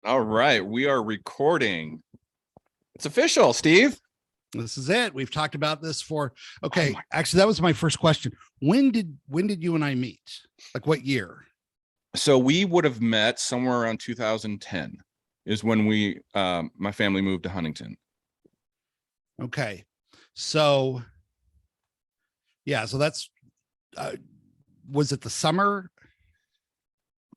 All right, we are recording. It's official, Steve. This is it. We've talked about this for Oh actually that was my first question. When did you and I meet? Like what year? So we would have met somewhere around 2010 is when we my family moved to Huntington. Okay. So yeah, so that's was it the summer?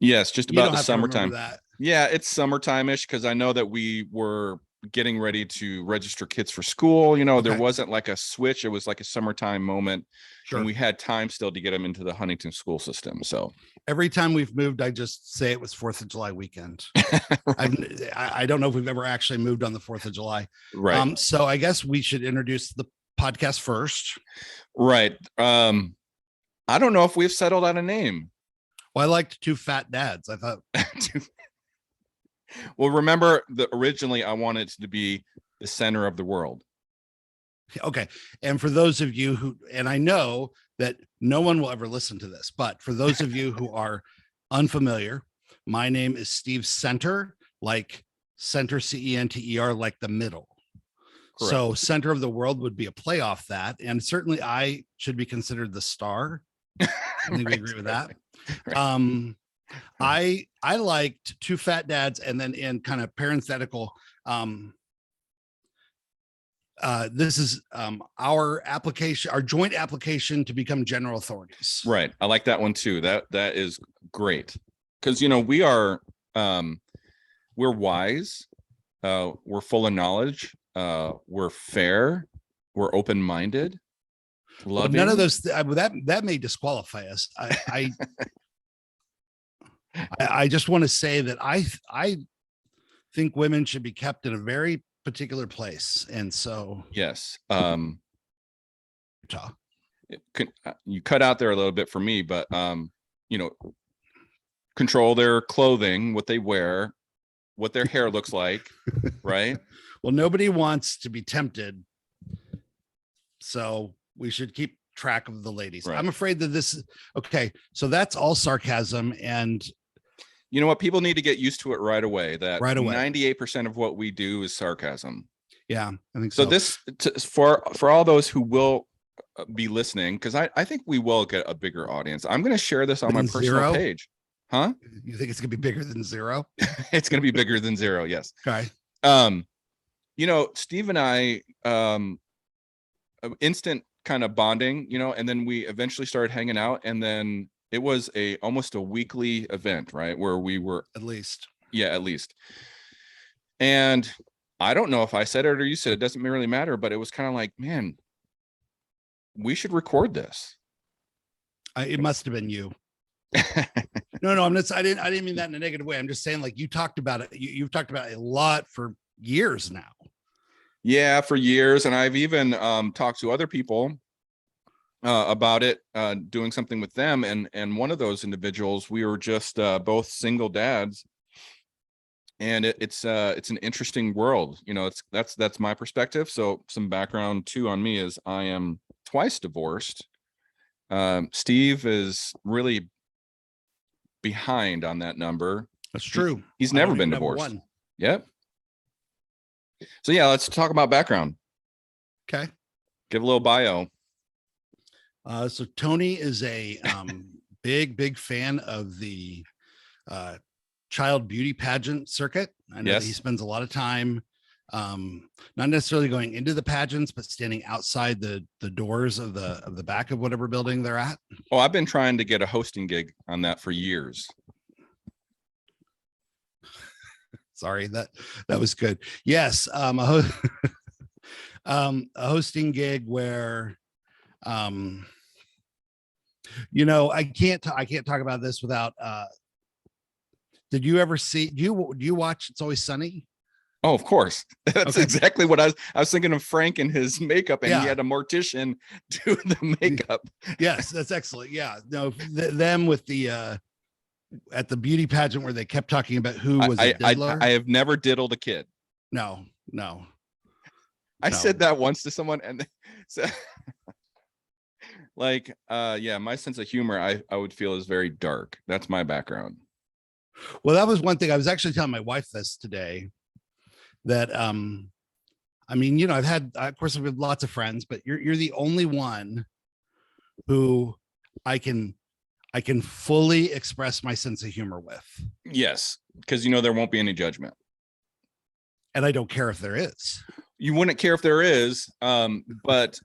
Yes, just You about don't the have to remember summertime. that. Yeah, it's summertime-ish because I know that we were getting ready to register kids for school. You know, there Okay. wasn't like a switch. It was like a summertime moment. Sure. And we had time still to get them into the Huntington school system. So Every time we've moved, I just say it was 4th of July weekend. I don't know if we've ever actually moved on the 4th of July. right. So I guess we should introduce the podcast first. Right. I don't know if we've settled on a name. Well, I liked Two Fat Dads. I thought Well, remember that originally I wanted it to be the center of the world. okay. And for those of you who, and I know that no one will ever listen to this, but for those of you who are unfamiliar, my name is Steve Center, like center, CENTER, like the middle. Correct. So center of the world would be a play off that. And certainly I should be considered the star. I think we agree with that. Right. I liked Two Fat Dads, and then in kind of parenthetical, this is our application, our joint application to become general authorities. Right. I like that one too. That is great. Because you know, we are we're wise, we're full of knowledge, we're fair, we're open-minded, loving. None of those that may disqualify us. I just want to say that I think women should be kept in a very particular place, and so yes. Utah. You cut out there a little bit for me, but you know, control their clothing, what they wear, what their hair looks like, right? Well, nobody wants to be tempted, so we should keep track of the ladies. Right. I'm afraid that this okay. So that's all sarcasm, and you know what? People need to get used to it right away. That right away, 98% of what we do is sarcasm. Yeah, I think So so. this for all those who will be listening, because I think we will get a bigger audience. I'm going to share this on my personal page. Huh? You think it's going to be bigger than 0? It's going to be bigger than 0. Yes. Okay. You know, Steve and I, instant kind of bonding, you know, and then we eventually started hanging out, and then it was almost a weekly event, right? Where we were at least. Yeah, at least. And I don't know if I said it or you said it, doesn't really matter, but it was kind of like, man, we should record this. It must have been you. No, I'm not. I didn't mean that in a negative way. I'm just saying, like, you talked about it. You've talked about it a lot for years now. Yeah, for years. And I've even talked to other people about it, doing something with them. And one of those individuals, we were just both single dads. And it's an interesting world. You know, that's my perspective. So some background too on me is I am twice divorced. Steve is really behind on that number. That's true. He's never been divorced. Yep. So yeah, let's talk about background. Okay. Give a little bio. So Tony is a big fan of the child beauty pageant circuit. I know that he spends a lot of time not necessarily going into the pageants, but standing outside the doors of the back of whatever building they're at. Oh, I've been trying to get a hosting gig on that for years. Sorry, that was good. Yes, a hosting gig where you know, I can't talk about this without did you ever see, do you watch It's Always Sunny? Oh, of course. That's exactly what I was thinking of. Frank and his makeup, and he had a mortician do the makeup. Yes, that's excellent. Yeah, no, them with the at the beauty pageant where they kept talking about who was a diddler. I have never diddled a kid. No. I said that once to someone, and so like yeah, my sense of humor I would feel is very dark. That's my background. Well, that was one thing I was actually telling my wife this today, that I mean, I've had, of course, I've had lots of friends, but you're the only one who I can fully express my sense of humor with. Yes, because there won't be any judgment. And I don't care if there is. You wouldn't care if there is, but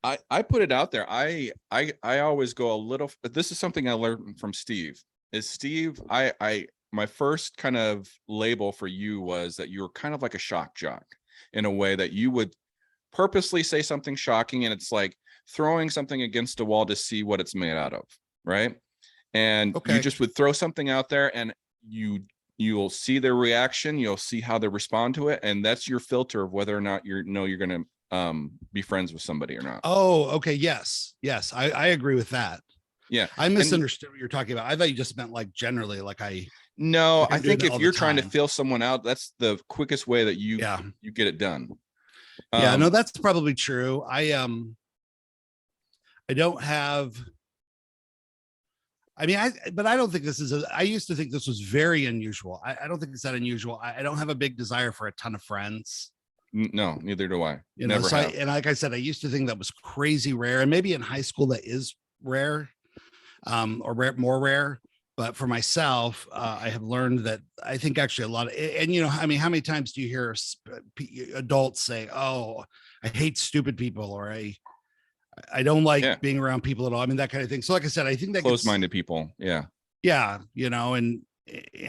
I put it out there. I always go a little. This is something I learned from Steve. My first kind of label for you was that you were kind of like a shock jock, in a way that you would purposely say something shocking, and it's like throwing something against a wall to see what it's made out of, right? And you just would throw something out there, and you'll see their reaction, you'll see how they respond to it, and that's your filter of whether or not you're going to be friends with somebody or not. Oh, okay. Yes, I agree with that. Yeah, I misunderstood what you're talking about. I thought you just meant like generally, like no, I think if you're trying to feel someone out, that's the quickest way that you get it done. Yeah, no, that's probably true. I don't have. I mean, but I don't think this is. I used to think this was very unusual. I don't think it's that unusual. I don't have a big desire for a ton of friends. No, neither do I. Never have. And like I said, I used to think that was crazy rare, and maybe in high school that is rare, or more rare. But for myself, I have learned that I think actually a lot of, and I mean, how many times do you hear adults say, "Oh, I hate stupid people," or I don't like being around people at all. I mean, that kind of thing. So like I said, I think that closed-minded people. Yeah. Yeah. And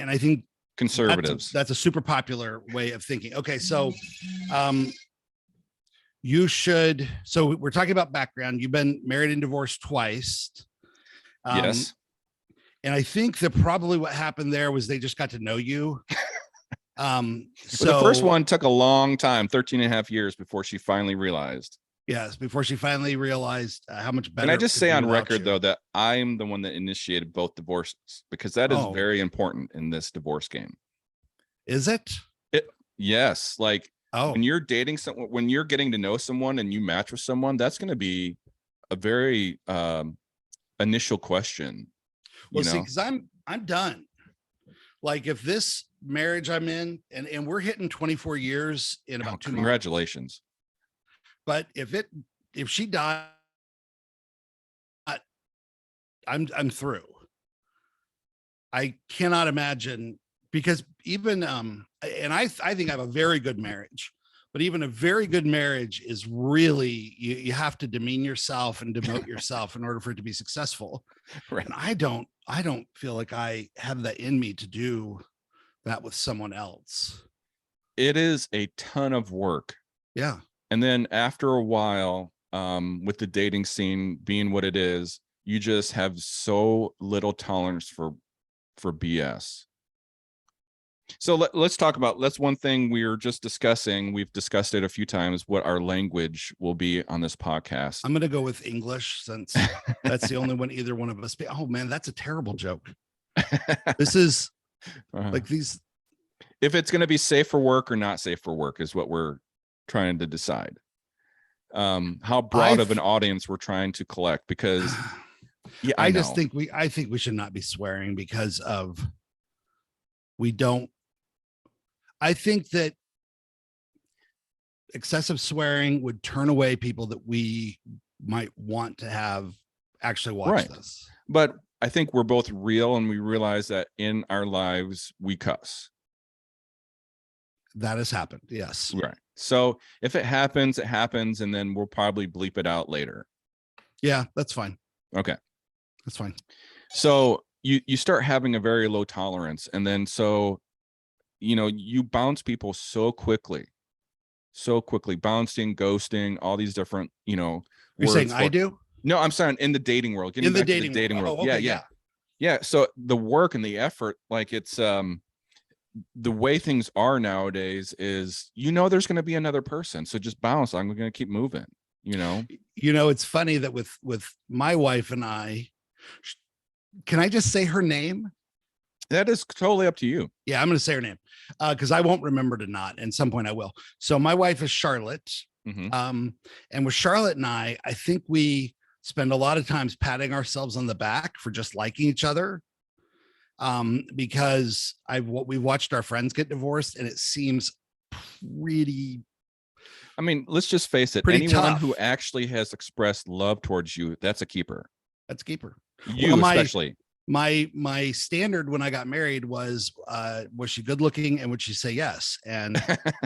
I think conservatives, that's a super popular way of thinking. Okay. So, so we're talking about background. You've been married and divorced twice. Yes. And I think that probably what happened there was they just got to know you. So the first one took a long time, 13 and a half years before she finally realized. Yes, before she finally realized how much better. Can I just say on record, though, that I'm the one that initiated both divorces, because that is very important in this divorce game. Is it? Yes. Like, when you're dating someone, when you're getting to know someone and you match with someone, that's going to be a very initial question. Well, see, because I'm done. Like, if this marriage I'm in, and we're hitting 24 years in about 2 months. Congratulations. But if she died, I'm through. I cannot imagine, because even and I think I have a very good marriage, but even a very good marriage is really, you have to demean yourself and demote yourself in order for it to be successful. Right. And I don't feel like I have that in me to do that with someone else. It is a ton of work. Yeah. And then after a while, with the dating scene being what it is, you just have so little tolerance for BS. So let's talk about, that's one thing we were just discussing. We've discussed it a few times, what our language will be on this podcast. I'm going to go with English, since that's the only one either one of us. Oh man, that's a terrible joke. This is like these. If it's going to be safe for work or not safe for work is what we're trying to decide. How broad of an audience we're trying to collect, because I think we should not be swearing, because of, I think that excessive swearing would turn away people that we might want to have actually watch this. But I think we're both real, and we realize that in our lives we cuss. That has happened. Yes. Right. So if it happens, it happens, and then we'll probably bleep it out later. Yeah, that's fine. Okay. That's fine. So you start having a very low tolerance, and then you bounce people so quickly, bouncing, ghosting, all these different, You're saying I do? No, I'm saying in the dating world. In the dating world. Oh, okay, yeah. So the work and the effort, like, it's the way things are nowadays is, there's going to be another person, so just bounce. I'm going to keep moving. It's funny that with my wife and I, can I just say her name? That is totally up to you. Yeah, I'm going to say her name, because I won't remember to not. At some point I will. So my wife is Charlotte. Mm-hmm. And with Charlotte and I think we spend a lot of times patting ourselves on the back for just liking each other. because we watched our friends get divorced, and it seems pretty I mean, let's just face it. Pretty Anyone tough. who actually has expressed love towards you, that's a keeper. That's a keeper. You especially. My standard when I got married was she good looking and would she say yes? And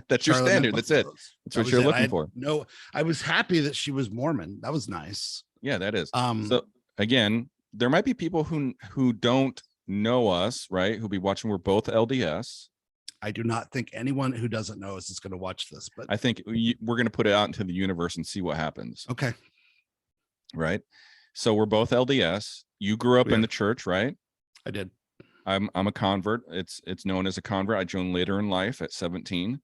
that's your Charlotte met standard. both That's of it. those. That's That what was you're it. looking for. No, I was happy that she was Mormon. That was nice. Yeah, that is. Um, So again, there might be people who don't know us, right? Who'll be watching. We're both LDS. I do not think anyone who doesn't know us is going to watch this, but I think we're going to put it out into the universe and see what happens. okay. Right. So we're both LDS. You grew up We in are. the church, right? I did. I'm a convert. It's known as a convert. I joined later in life at 17.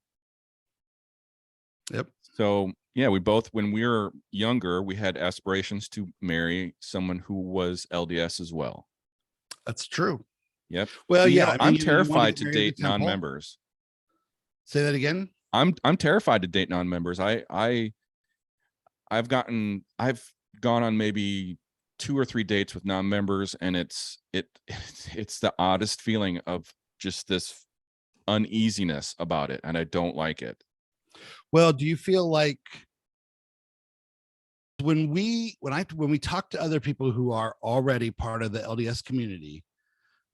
Yep. So yeah, we both, when we were younger, we had aspirations to marry someone who was LDS as well. That's true. Yep. Well, You yeah. know, I mean, I'm you wanna terrified get to married at date the temple? non-members. Say that again. I'm terrified to date non-members. I've gone on maybe 2 or 3 dates with non-members, and it's the oddest feeling of just this uneasiness about it, and I don't like it. Well, do you feel like when we talk to other people who are already part of the LDS community,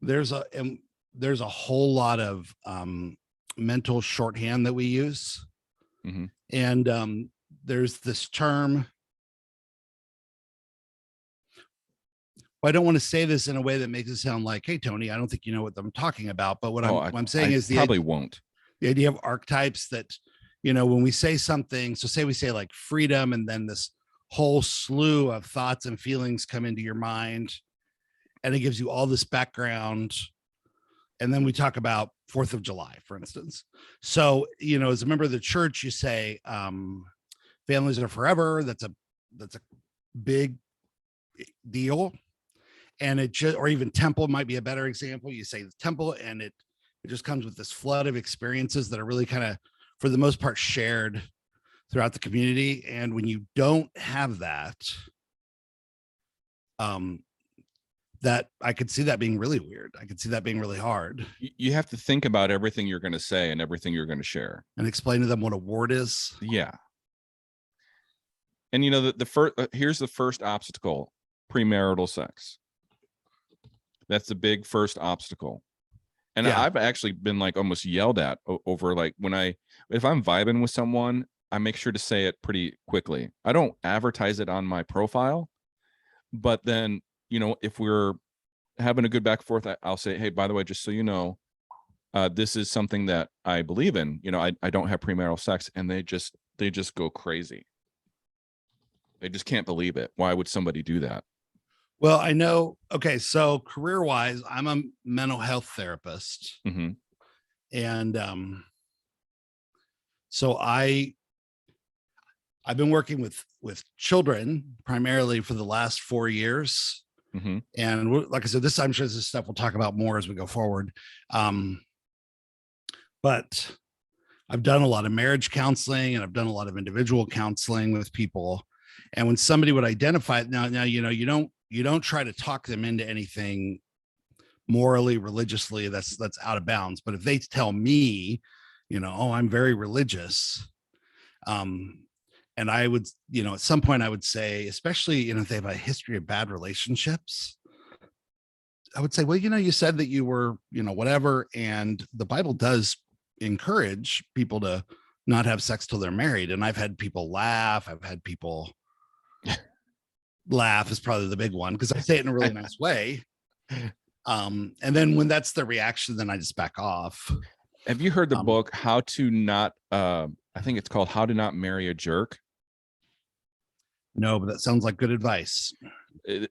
there's a whole lot of mental shorthand that we use. Mhm. And there's this term. Well, I don't want to say this in a way that makes it sound like, hey, Tony, I don't think you know what I'm talking about. But what I'm saying is the idea of archetypes that, when we say something, so say we say like freedom, and then this whole slew of thoughts and feelings come into your mind, and it gives you all this background. And then we talk about 4th of July, for instance. So, as a member of the church, you say families are forever. That's a big deal. And or even temple might be a better example. You say the temple, and it just comes with this flood of experiences that are really kind of, for the most part, shared throughout the community. And when you don't have that, that I could see that being really weird. I could see that being really hard. You have to think about everything you're going to say and everything you're going to share, and explain to them what a ward is. Yeah. And the first here's the first obstacle: premarital sex. That's the big first obstacle. And Yeah. I've actually been like almost yelled at over, like, if I'm vibing with someone, I make sure to say it pretty quickly. I don't advertise it on my profile, but then, if we're having a good back and forth, I'll say, hey, by the way, just so you know, this is something that I believe in. I don't have premarital sex, and they just go crazy. They just can't believe it. Why would somebody do that? Well, I know. Okay. So career-wise, I'm a mental health therapist. Mm-hmm. And so I've been working with children primarily for the last 4 years. Mm-hmm. And like I said, I'm sure this is stuff we'll talk about more as we go forward. But I've done a lot of marriage counseling, and I've done a lot of individual counseling with people. And when somebody would identify it, now, you don't try to talk them into anything morally, religiously that's out of bounds. But if they tell me, oh, I'm very religious, and I would, at some point I would say, especially, if they have a history of bad relationships, I would say, well, you said that you were, whatever. And the Bible does encourage people to not have sex till they're married. And I've had people laugh. I've had people laugh is probably the big one, because I say it in a really nice way. And then when that's the reaction, then I just back off. Have you heard the book, How to Not, I think it's called How to Not Marry a Jerk? No, but that sounds like good advice.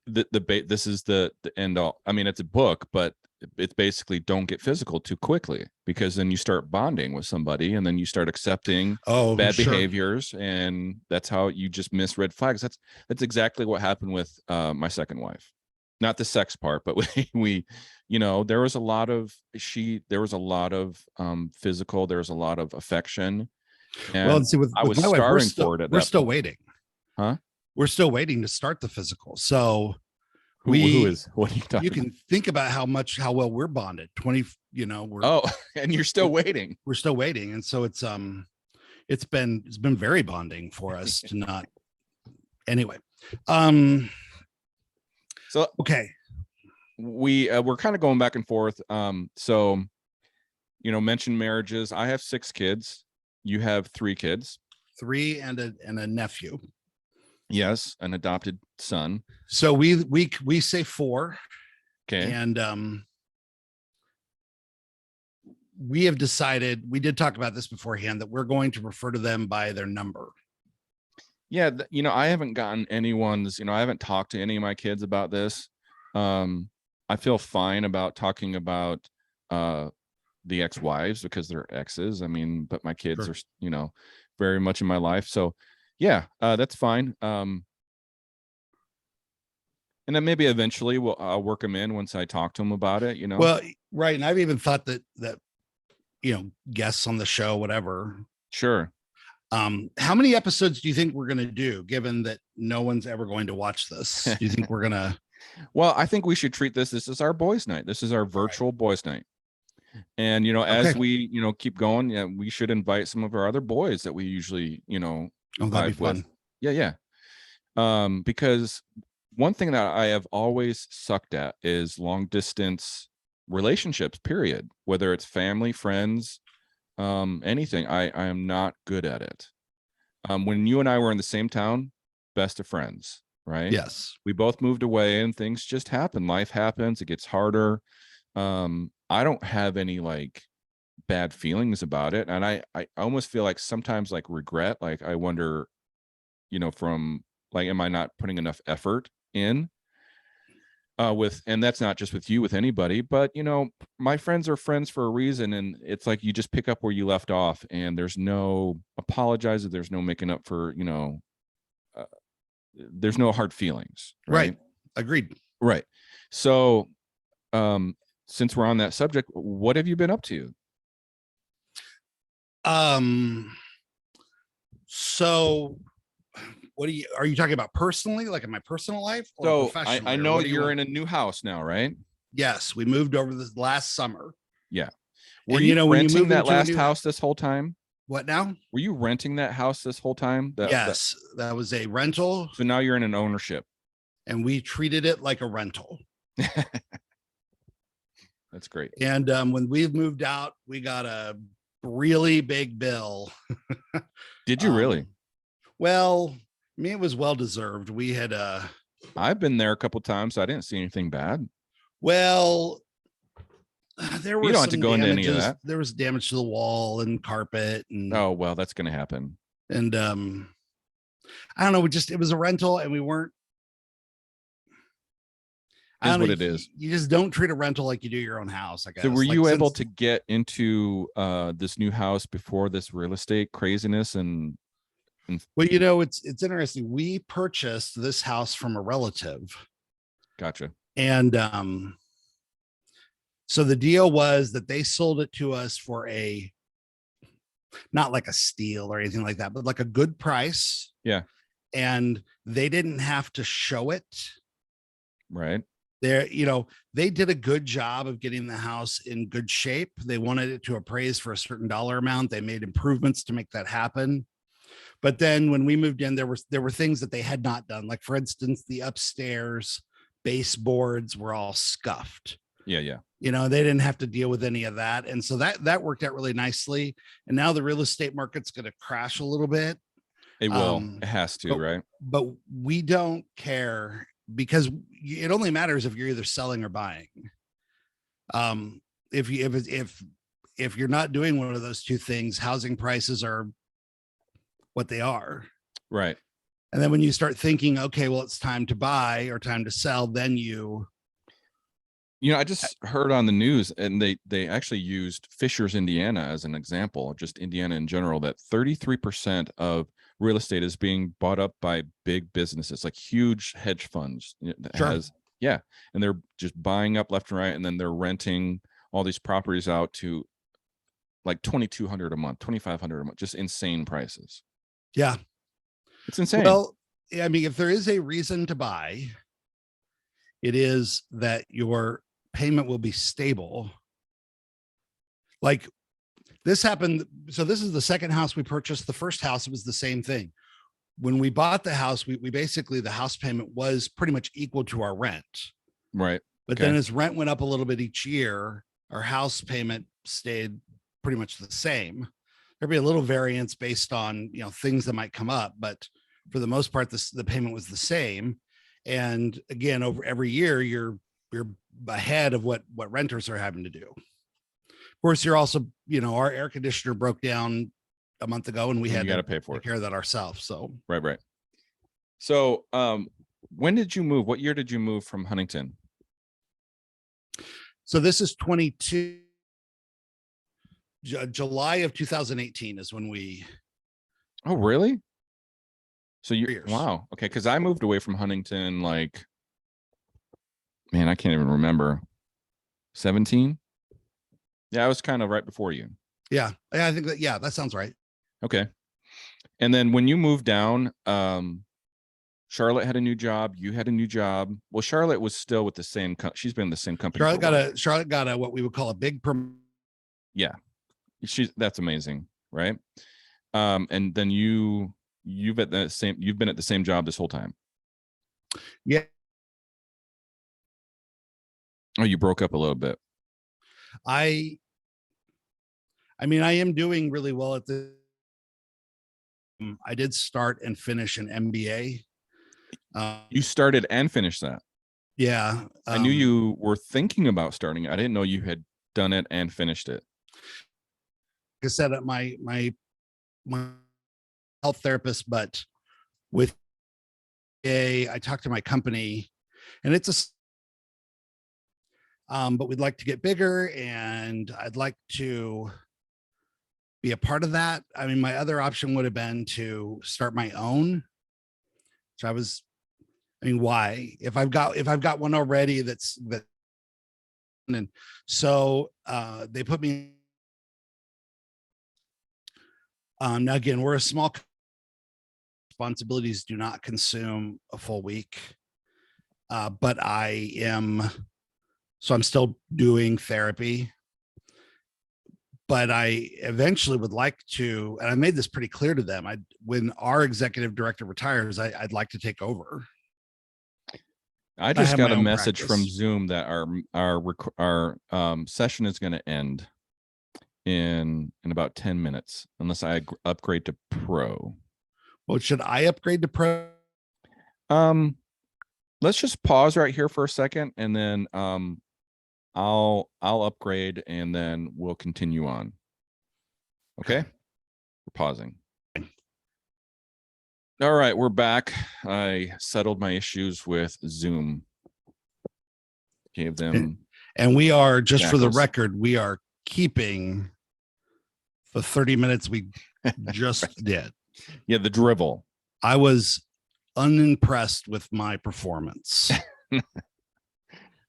This is the end all. I mean, it's a book, but it's basically don't get physical too quickly, because then you start bonding with somebody, and then you start accepting bad behaviors, and that's how you just miss red flags. That's exactly what happened with my second wife. Not the sex part, but we there was a lot of physical, there was a lot of affection. And well, see, I was starving for it. We're still waiting. Huh? We're still waiting to start the physical. So What are you talking you about? can think about how well we're bonded. 20, we're Oh, and you're still waiting. we're still waiting. And so it's been very bonding for us to not anyway. So Okay. we're kind of going back and forth. So mention marriages. I have 6 kids. You have 3 kids. 3 and a nephew. Yes, an adopted son. So we say 4. Okay. And we have decided, we did talk about this beforehand, that we're going to refer to them by their number. Yeah, I haven't gotten anyone's, I haven't talked to any of my kids about this. I feel fine about talking about the ex-wives because they're exes. I mean, but my kids Sure. are, very much in my life. So yeah, that's fine. And then maybe eventually I'll work them in once I talk to them about it, Well, right. And I've even thought that guests on the show, whatever. Sure. How many episodes do you think we're going to do, given that no one's ever going to watch this? Do you think we're going to? Well, I think we should treat this is our boys' night. This is our virtual boys' night. And, as we, keep going, yeah, we should invite some of our other boys that we usually, Oh, that'd be fun. Yeah. Because one thing that I have always sucked at is long distance relationships, period. Whether it's family, friends, anything. I am not good at it. When you and I were in the same town, best of friends, right? Yes. We both moved away and things just happen. Life happens. It gets harder. I don't have any like bad feelings about it. And I almost feel like sometimes like regret, like I wonder, from like, am I not putting enough effort in? And that's not just with you, with anybody, but my friends are friends for a reason. And it's like, you just pick up where you left off and there's no apologizing. There's no making up for, there's no hard feelings. Right. Agreed. Right. So, since we're on that subject, what have you been up to? So are you talking about personally, like in my personal life? Or so I know you're in a new house now, right? Yes, we moved over this last summer. Yeah. Were you renting that last house this whole time? What now? Were you renting that house this whole time? Yes, that was a rental. So now you're in an ownership. And we treated it like a rental. That's great. And when we moved out, we got a really big bill. Did you really? Well, I mean, it was well deserved. We had I've been there a couple times, so I didn't see anything bad. Well, there was you don't have to go into any of that. There was damage to the wall and carpet, and oh well, that's going to happen. And I don't know. It was a rental, and we weren't. Is what it is. You just don't treat a rental like you do your own house, I guess. So were you able to get into this new house before this real estate craziness and well, it's interesting. We purchased this house from a relative. Gotcha. And so the deal was that they sold it to us for not like a steal or anything like that, but like a good price. Yeah. And they didn't have to show it. Right. They did a good job of getting the house in good shape. They wanted it to appraise for a certain dollar amount. They made improvements to make that happen. But then when we moved in, there were things that they had not done. Like, for instance, the upstairs baseboards were all scuffed. Yeah. They didn't have to deal with any of that. And so that worked out really nicely. And now the real estate market's going to crash a little bit. It will. It has to, right? But we don't care, because it only matters if you're either selling or buying. If you're not doing one of those two things, housing prices are what they are. Right. And then when you start thinking, okay, well, it's time to buy or time to sell, then I just heard on the news, and they actually used Fishers, Indiana as an example, just Indiana in general, that 33% of real estate is being bought up by big businesses, like huge hedge funds. Sure. And they're just buying up left and right, and then they're renting all these properties out to like $2,200 a month, $2,500 a month, just insane prices. Yeah. It's insane. Well, I mean, if there is a reason to buy, It is that your payment will be stable. Like this happened. So this is the second house we purchased. The first house, it was the same thing. When we bought the house, we basically, the house payment was pretty much equal to our rent. Right. But then as rent went up a little bit each year, our house payment stayed pretty much the same. There'd be a little variance based on, things that might come up, but for the most part, the payment was the same. And again, over every year, you're ahead of what renters are having to do. Of course, you're also, our air conditioner broke down a month ago and we had to pay for take care of that ourselves. So right. So when did you move? What year did you move from Huntington? So this is 22. July of 2018 is when we. Oh, really? So years. Wow. Okay. Cause I moved away from Huntington, like, man, I can't even remember. 17. Yeah. I was kind of right before you. Yeah. I think that sounds right. Okay. And then when you moved down, Charlotte had a new job. You had a new job. Well, Charlotte was still with the same. She's been in the same company. Charlotte got a what we would call a big. Yeah, that's amazing, right? And then you've been at the same job this whole time. Yeah. Oh, you broke up a little bit. I mean, I am doing really well at the. I did start and finish an MBA. You started and finished that. Yeah. I knew you were thinking about starting it. I didn't know you had done it and finished it. Like I said, my health therapist, but with I talked to my company and it's but we'd like to get bigger and I'd like to be a part of that. I mean, my other option would have been to start my own, which why? If I've got one already and so they put me now again, we're a small responsibilities do not consume a full week. But I'm still doing therapy. But I eventually would like to, and I made this pretty clear to them. When our executive director retires, I'd like to take over. I just got a message from Zoom that our session is going to end in about 10 minutes unless I upgrade to Pro. Well, should I upgrade to Pro? Let's just pause right here for a second, and then I'll upgrade, and then we'll continue on. Okay, we're pausing. All right, we're back. I settled my issues with Zoom. Gave them, and we are just for the record, we are keeping the 30 minutes we just did. Yeah, the drivel. I was unimpressed with my performance.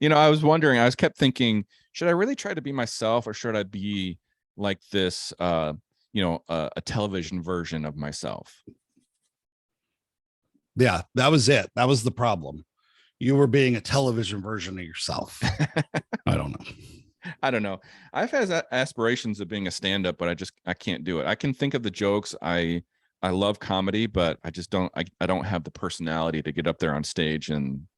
I was wondering, I kept thinking, should I really try to be myself, or should I be like this, a television version of myself? Yeah, that was it. That was the problem. You were being a television version of yourself. I don't know. I've had aspirations of being a stand-up, but I can't do it. I can think of the jokes. I love comedy, but I just don't have the personality to get up there on stage and,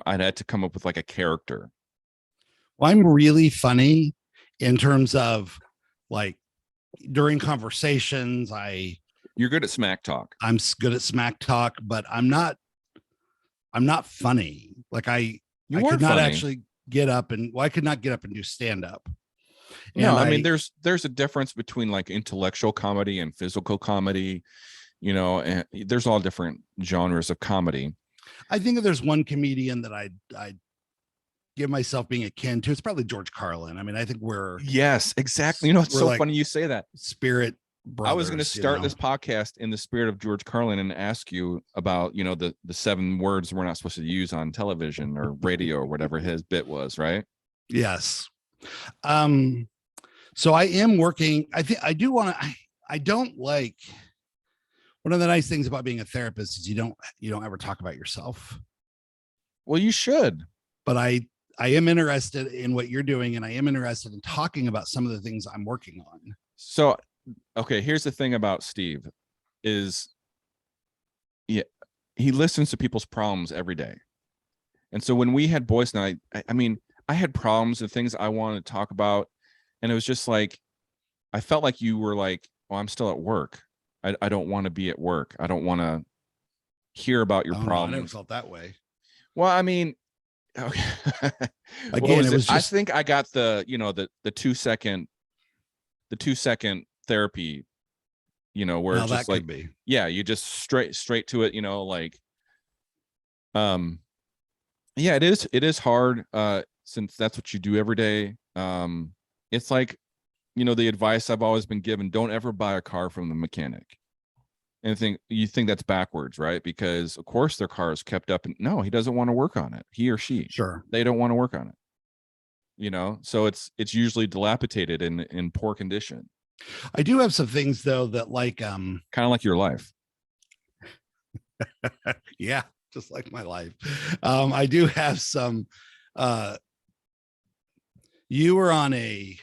I'd had to come up with like a character. Well, I'm really funny in terms of like during conversations. You're good at smack talk. I'm good at smack talk, but I'm not funny. Like I could not actually get up and I could not get up and do stand up. No, I mean, there's a difference between like intellectual comedy and physical comedy, and there's all different genres of comedy. I think if there's one comedian that I give myself being akin to, it's probably George Carlin. I mean, I think yes, exactly. It's so like funny you say that. Spirit brothers. I was going to start this podcast in the spirit of George Carlin and ask you about, the 7 words we're not supposed to use on television or radio or whatever his bit was, right? Yes. So I am working. I don't like, one of the nice things about being a therapist is you don't ever talk about yourself. Well, you should. But I am interested in what you're doing, and I am interested in talking about some of the things I'm working on. So, okay, here's the thing about Steve is, yeah, he listens to people's problems every day. And so when we had boys night, I mean, I had problems and things I wanted to talk about. And it was just like, I felt like you were like, oh, I'm still at work. I don't want to be at work. I don't want to hear about your problems. I never felt that way. Well, I mean, okay. Again, it was I think I got the 2 second therapy, where it's just like, yeah, you just straight to it, like, yeah, it is hard, since that's what you do every day. It's like, the advice I've always been given: don't ever buy a car from the mechanic. And you think that's backwards, right? Because of course their car is kept up, and no, he doesn't want to work on it. He or she, sure, they don't want to work on it. So it's usually dilapidated in poor condition. I do have some things though that kind of like your life. Yeah, just like my life. I do have some. You were on a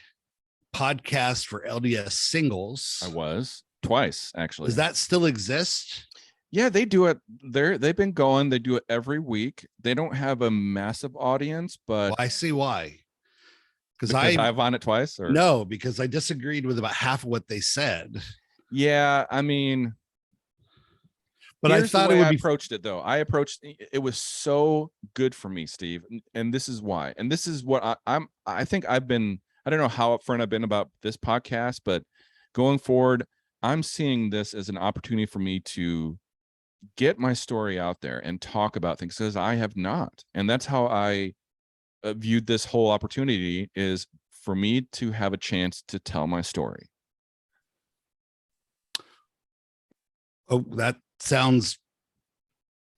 podcast for LDS singles. I was twice, actually. Does that still exist? Yeah, they do it. They've been going. They do it every week. They don't have a massive audience, but I see why. Because I've on it twice, or no, because I disagreed with about half of what they said. Yeah, I mean, but I thought I approached it though. It was so good for me, Steve, and this is why. And this is what I think I've been. I don't know how upfront I've been about this podcast, but going forward, I'm seeing this as an opportunity for me to get my story out there and talk about things, because I have not. And that's how I viewed this whole opportunity, is for me to have a chance to tell my story. Oh, that sounds.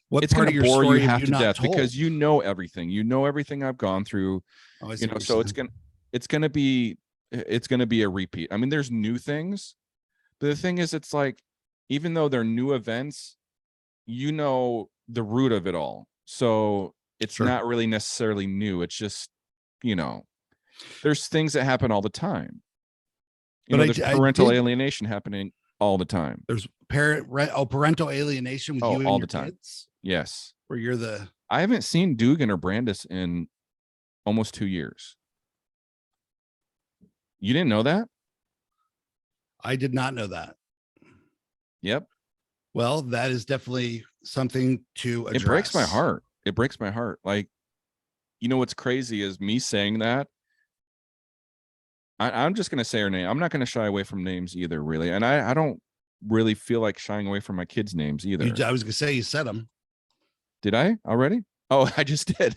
What it's part of your bore story you half you to death told? Because you know everything. You know everything I've gone through. Oh, So it's gonna be a repeat. I mean, there's new things, but the thing is, it's like, even though they're new events, the root of it all. So it's Sure. not really necessarily new. It's just, there's things that happen all the time. There's parental alienation happening all the time. There's parental alienation with you and all your the time. Kids? Yes. Where you're the. I haven't seen Dugan or Brandis in almost 2 years. You didn't know that? I did not know that. Yep. Well, that is definitely something to address. It breaks my heart. It breaks my heart. Like, what's crazy is me saying that. I'm just going to say her name. I'm not going to shy away from names either, really. And I don't really feel like shying away from my kids' names either. I was going to say, you said them. Did I already? Oh, I just did.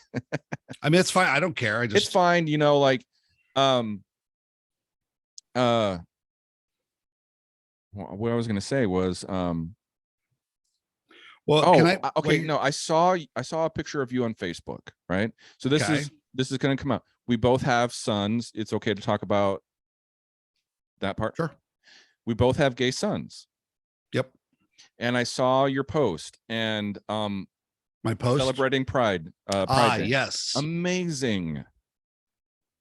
I mean, it's fine. I don't care. It's fine. What I was going to say was, I saw a picture of you on Facebook, right? So this is going to come out. We both have sons. It's okay to talk about that part. Sure. We both have gay sons. Yep. And I saw your post, and my post celebrating Pride. Pride Day. Yes. Amazing.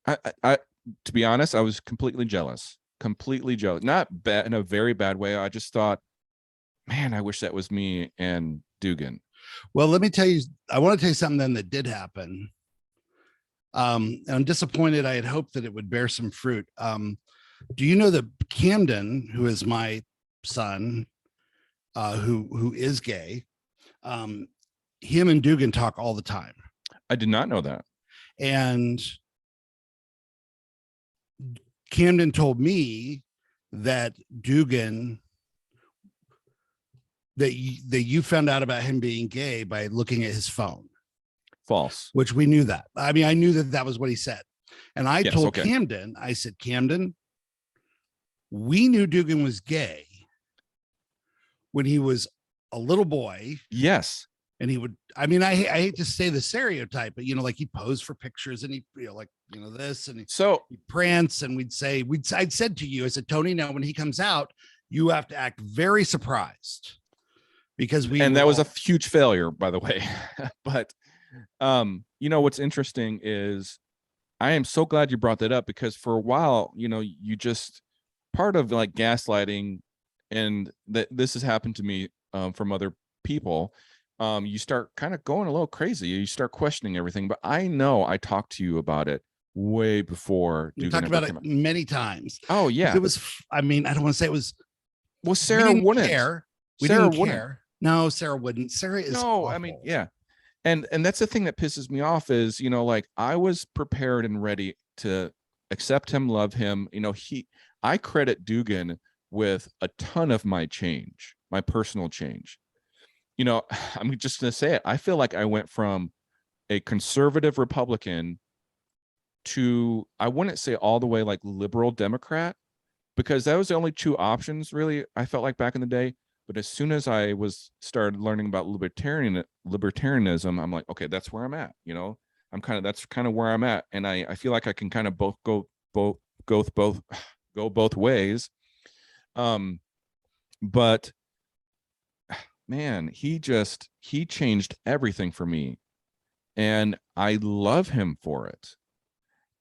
I to be honest, I was completely jealous. Not bad, in a very bad way. I just thought, man, I wish that was me and Dugan. Well, let me tell you, I want to tell you something then that did happen. And I'm disappointed. I had hoped that it would bear some fruit. Do you know that Camden, who is my son, who is gay, him and Dugan talk all the time? I did not know that. And Camden told me that Dugan, that you found out about him being gay by looking at his phone. False. Which we knew that. I mean, I knew that was what he said. And I told Camden, I said, Camden, we knew Dugan was gay when he was a little boy. Yes. And he would, I mean, I hate to say the stereotype, but like he'd pose for pictures and he, this and he'd prance, and I'd said to you, I said, Tony, now when he comes out, you have to act very surprised, because that was a huge failure, by the way. But You know, what's interesting is I am so glad you brought that up, because for a while, you know, you just part of like gaslighting, and that this has happened to me from other people. You start kind of going a little crazy. You start questioning everything. But I know I talked to you about it way before We Dugan talked ever about came it out. many times. Oh 'Cause yeah. it was, I mean, I don't want to say it was, Well, we Sarah didn't wouldn't. care. We Sarah didn't wouldn't. care. No, Sarah wouldn't. Sarah is No, I mean, awful. yeah. And that's the thing that pisses me off is, you know, like I was prepared and ready to accept him, love him. You know, I credit Dugan with a ton of my change, my personal change. You know, I'm just going to say it. I feel like I went from a conservative Republican to, I wouldn't say all the way like liberal Democrat, because that was the only two options really I felt like back in the day. But as soon as I was started learning about libertarianism, I'm like, okay, that's where I'm at. You know, that's kind of where I'm at, and I feel like I can kind of go both ways. But man, he changed everything for me, and I love him for it.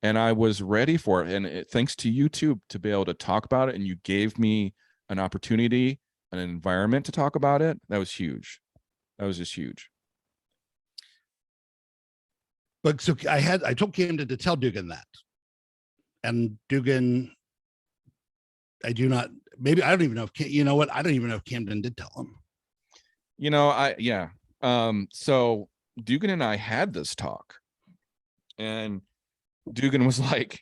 And I was ready for it. And thanks to you too, to be able to talk about it. And you gave me an opportunity, an environment to talk about it. That was huge. That was just huge. But so I told Camden to tell Dugan that. And Dugan, I do not, maybe I don't even know if, you know what? I don't even know if Camden did tell him. You know, yeah. So Dugan and I had this talk, and Dugan was like,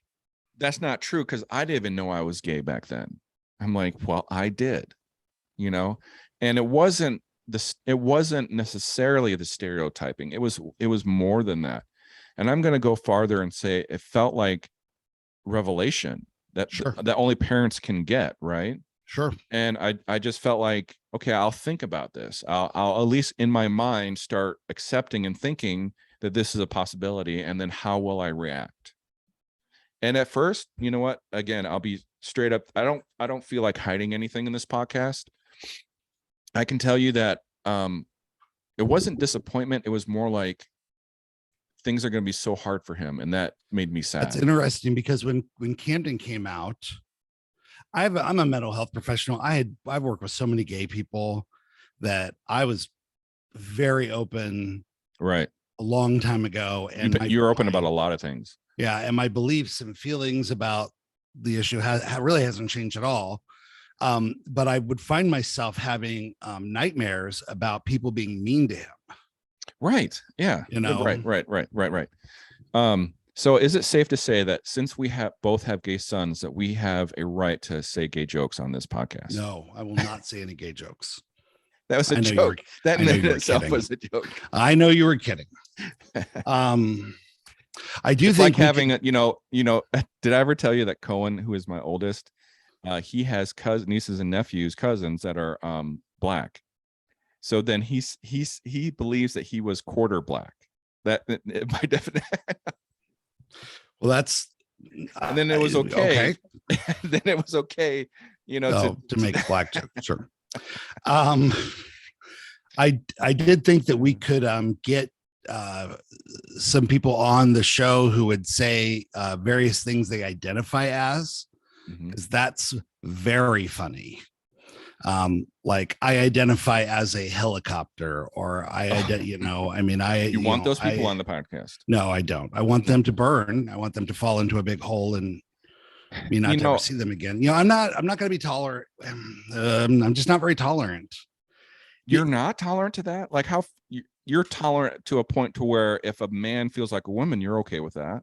that's not true, because I didn't even know I was gay back then. I'm like, well, I did, you know, and it wasn't necessarily the stereotyping. It was more than that. And I'm going to go farther and say it felt like revelation that Sure. that only parents can get, right? Sure. And I just felt like, okay, I'll think about this. I'll at least in my mind start accepting and thinking that this is a possibility, and then how will I react? And at first, you know what? Again, I'll be straight up. I don't feel like hiding anything in this podcast. I can tell you that it wasn't disappointment. It was more like things are going to be so hard for him, and that made me sad. That's interesting, because when Camden came out, I'm a mental health professional. I've worked with so many gay people that I was very open Right. a long time ago. And you're open about a lot of things. Yeah. And my beliefs and feelings about the issue really hasn't changed at all. But I would find myself having nightmares about people being mean to him. Right. Yeah. You know, right. So is it safe to say that since we both have gay sons, that we have a right to say gay jokes on this podcast? No, I will not say any gay jokes. That was a joke. That in itself was a joke. I know you were kidding. I do think like having you know, did I ever tell you that Cohen, who is my oldest, he has nieces and nephews, cousins that are black. So then he believes that he was quarter black. That by definition. Well, that's and then it was okay. Then it was okay, you know, to make a black joke. Sure. I did think that we could get some people on the show who would say various things they identify as, because that's very funny. Like I identify as a helicopter, or you want those people on the podcast? No, I don't. I want them to burn. I want them to fall into a big hole and me not to ever see them again. You know, I'm not going to be tolerant. I'm just not very tolerant. You're not tolerant to that? Like how you're tolerant to a point to where if a man feels like a woman, you're okay with that?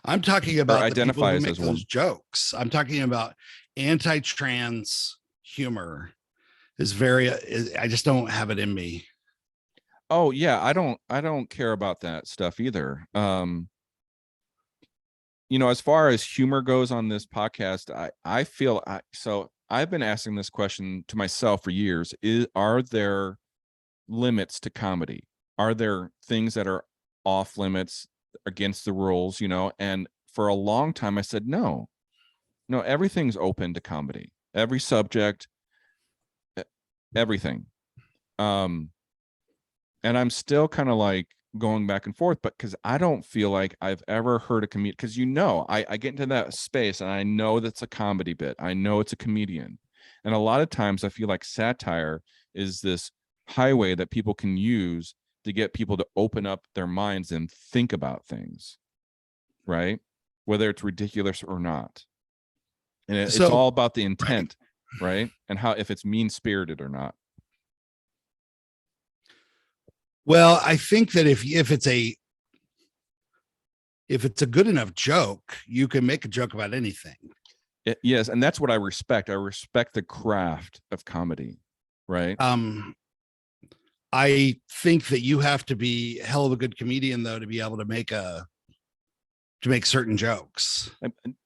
I'm talking about identify as those jokes. I'm talking about anti-trans humor is I just don't have it in me. Oh yeah, I don't care about that stuff either. You know, as far as humor goes on this podcast, I feel so I've been asking this question to myself for years. Are there limits to comedy? Are there things that are off limits, against the rules, you know? And for a long time I said no, everything's open to comedy, every subject, everything. And I'm still kind of like, going back and forth, but because I don't feel like I've ever heard a comedian, because I get into that space and I know that's a comedy bit. I know it's a comedian. And a lot of times I feel like satire is this highway that people can use to get people to open up their minds and think about things, right? Whether it's ridiculous or not. And it's all about the intent, right? And how, if it's mean spirited or not. Well, I think that if it's a good enough joke, you can make a joke about anything. Yes, and that's what I respect. I respect the craft of comedy, right? I think that you have to be a hell of a good comedian, though, to be able to make certain jokes.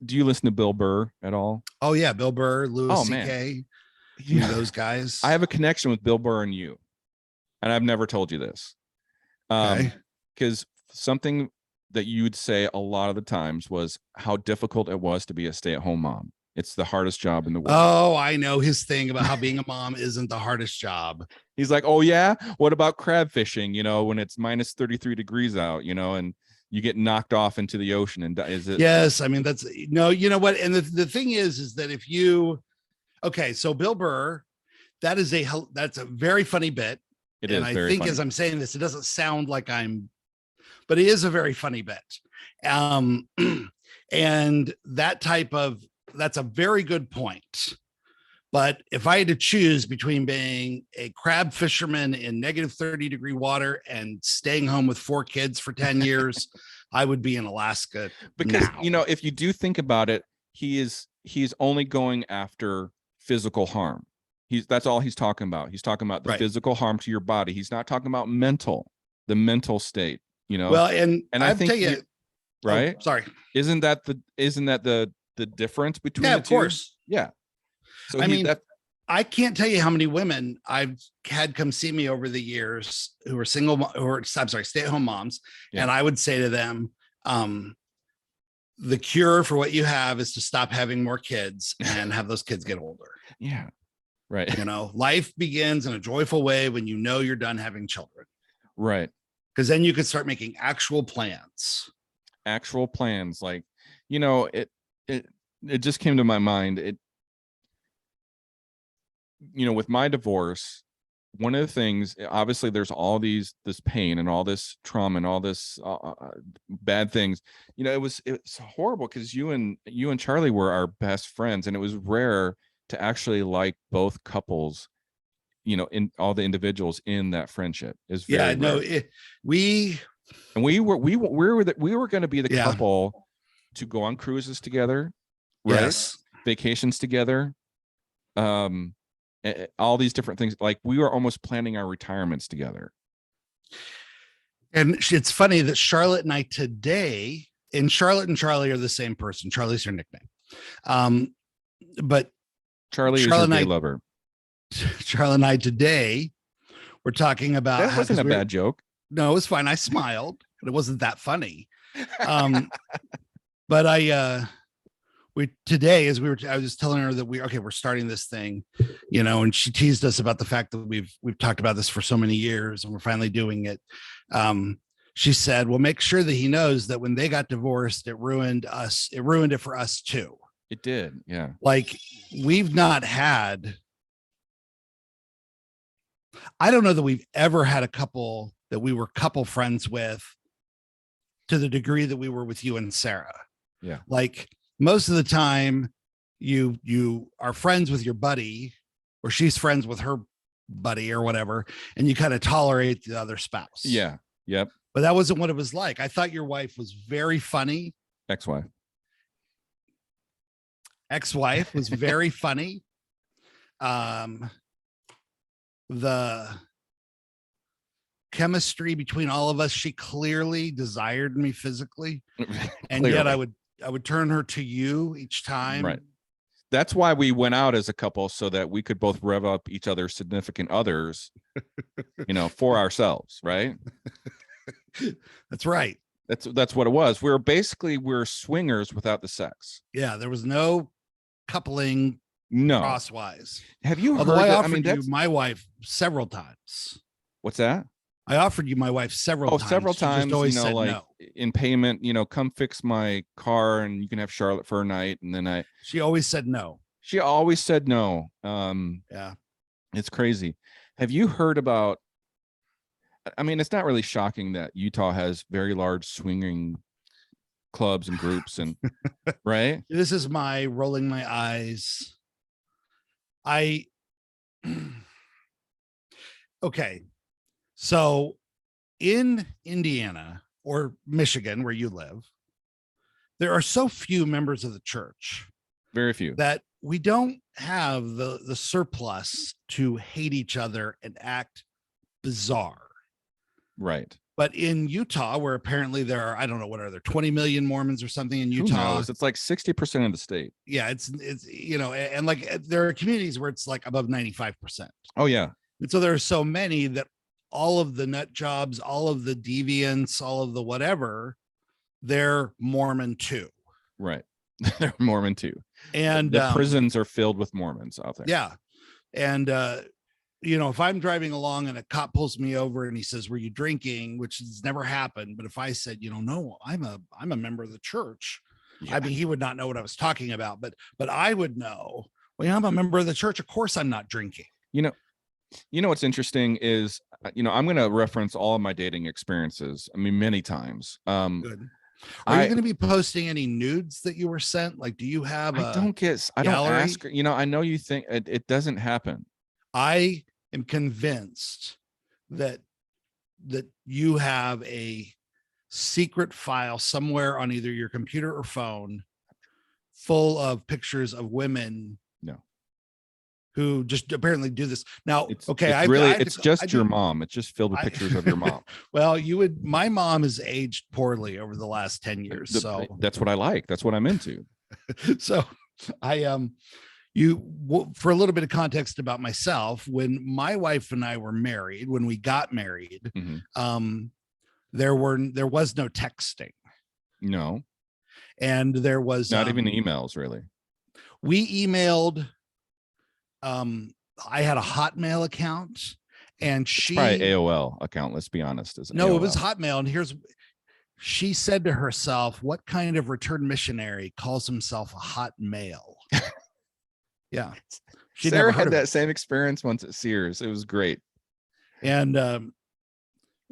Do you listen to Bill Burr at all? Oh yeah, Bill Burr, Louis C.K. Yeah, those guys. I have a connection with Bill Burr and you, and I've never told you this. Because something that you'd say a lot of the times was how difficult it was to be a stay-at-home mom. It's the hardest job in the world. Oh, I know his thing about how being a mom isn't the hardest job. He's like, oh yeah, what about crab fishing? When it's minus 33 degrees out, and you get knocked off into the ocean and is it? Yes, I mean that's no, you know what? And the thing is that if you, okay, so Bill Burr, that's a very funny bit. It is. And I very think funny. as I'm saying this, it doesn't sound like but it is a very funny bit. And that's a very good point. But if I had to choose between being a crab fisherman in negative 30-degree water and staying home with 4 kids for 10 years, I would be in Alaska. Because, now. If you do think about it, he's only going after physical harm. That's all he's talking about. He's talking about the physical harm to your body. He's not talking about the mental state, Well, and I think tell you, right. Oh, sorry. Isn't that the difference between the two? Of course. Yeah. So I can't tell you how many women I've had come see me over the years who are stay-at-home moms. Yeah. And I would say to them, the cure for what you have is to stop having more kids and have those kids get older. Yeah. Right. Life begins in a joyful way when you're done having children. Right. Because then you could start making actual plans. Like, it just came to my mind. With my divorce, one of the things, obviously there's all this pain and all this trauma and all this bad things, it's horrible because you and Charlie were our best friends, and it was rare to actually like both couples, in all the individuals in that friendship is very rare. We were going to be the couple to go on cruises together, right? Yes. Vacations together, all these different things. Like we were almost planning our retirements together. And it's funny that Charlotte and I today, and Charlotte and Charlie are the same person. Charlie's her nickname. But Charlie is your gay lover. Charlie and I today, we're talking about. That wasn't a bad joke. No, it was fine. I smiled, but it wasn't that funny. But I was just telling her that we're starting this thing, and she teased us about the fact that we've talked about this for so many years and we're finally doing it. She said, well, make sure that he knows that when they got divorced, it ruined us. It ruined it for us too. It did. Yeah. Like we've not had, I don't know that we've ever had a couple that we were couple friends with to the degree that we were with you and Sarah. Yeah. Like most of the time you are friends with your buddy or she's friends with her buddy or whatever, and you kind of tolerate the other spouse. Yeah. Yep. But that wasn't what it was like. I thought your wife was very funny. Ex-wife was very funny. The chemistry between all of us, she clearly desired me physically. And yet I would turn her to you each time. Right. That's why we went out as a couple, so that we could both rev up each other's significant others, for ourselves. Right. That's right. That's what it was. We're swingers without the sex. Yeah. There was no coupling. No. Crosswise. Have you Although heard I offered you my wife several times. What's that? I offered you my wife several times. Several She times, just always said like no. in payment, come fix my car and you can have Charlotte for a night. And then she always said no. She always said no. Yeah. It's crazy. Have you heard about, I mean, it's not really shocking that Utah has very large swinging clubs and groups and right. This is my rolling my eyes. Okay. So in Indiana or Michigan, where you live, there are so few members of the church, very few, that we don't have the surplus to hate each other and act bizarre. Right. But in Utah, where apparently there are, I don't know, what are there, 20 million Mormons or something in Utah? Who knows? It's like 60% of the state. Yeah, it's and like there are communities where it's like above 95%. Oh yeah. And so there are so many that all of the nut jobs, all of the deviants, all of the whatever, they're Mormon too. Right. They're Mormon too. And the prisons are filled with Mormons out there. Yeah. And if I'm driving along and a cop pulls me over and he says, "Were you drinking?" which has never happened. But if I said, no, I'm a member of the church. Yeah. I mean, he would not know what I was talking about, but I would know. Well, I'm a member of the church. Of course I'm not drinking. What's interesting is, I'm going to reference all of my dating experiences. I mean, many times. Good. Are you going to be posting any nudes that you were sent? Like, do you have I don't ask, I know you think it doesn't happen. I am convinced that you have a secret file somewhere on either your computer or phone full of pictures of women who just apparently do this. Now, it's just your mom. It's just filled with pictures of your mom. Well, my mom has aged poorly over the last 10 years. So that's what I like. That's what I'm into. So for a little bit of context about myself, when my wife and I were married, when we got married, mm-hmm. There was no texting. No. And there was not even emails, really. We emailed. I had a Hotmail account, and she probably AOL account. Let's be honest. It was Hotmail. And she said to herself, "What kind of return missionary calls himself a hot male?" Yeah, Sarah had that same experience once at Sears. It was great, and of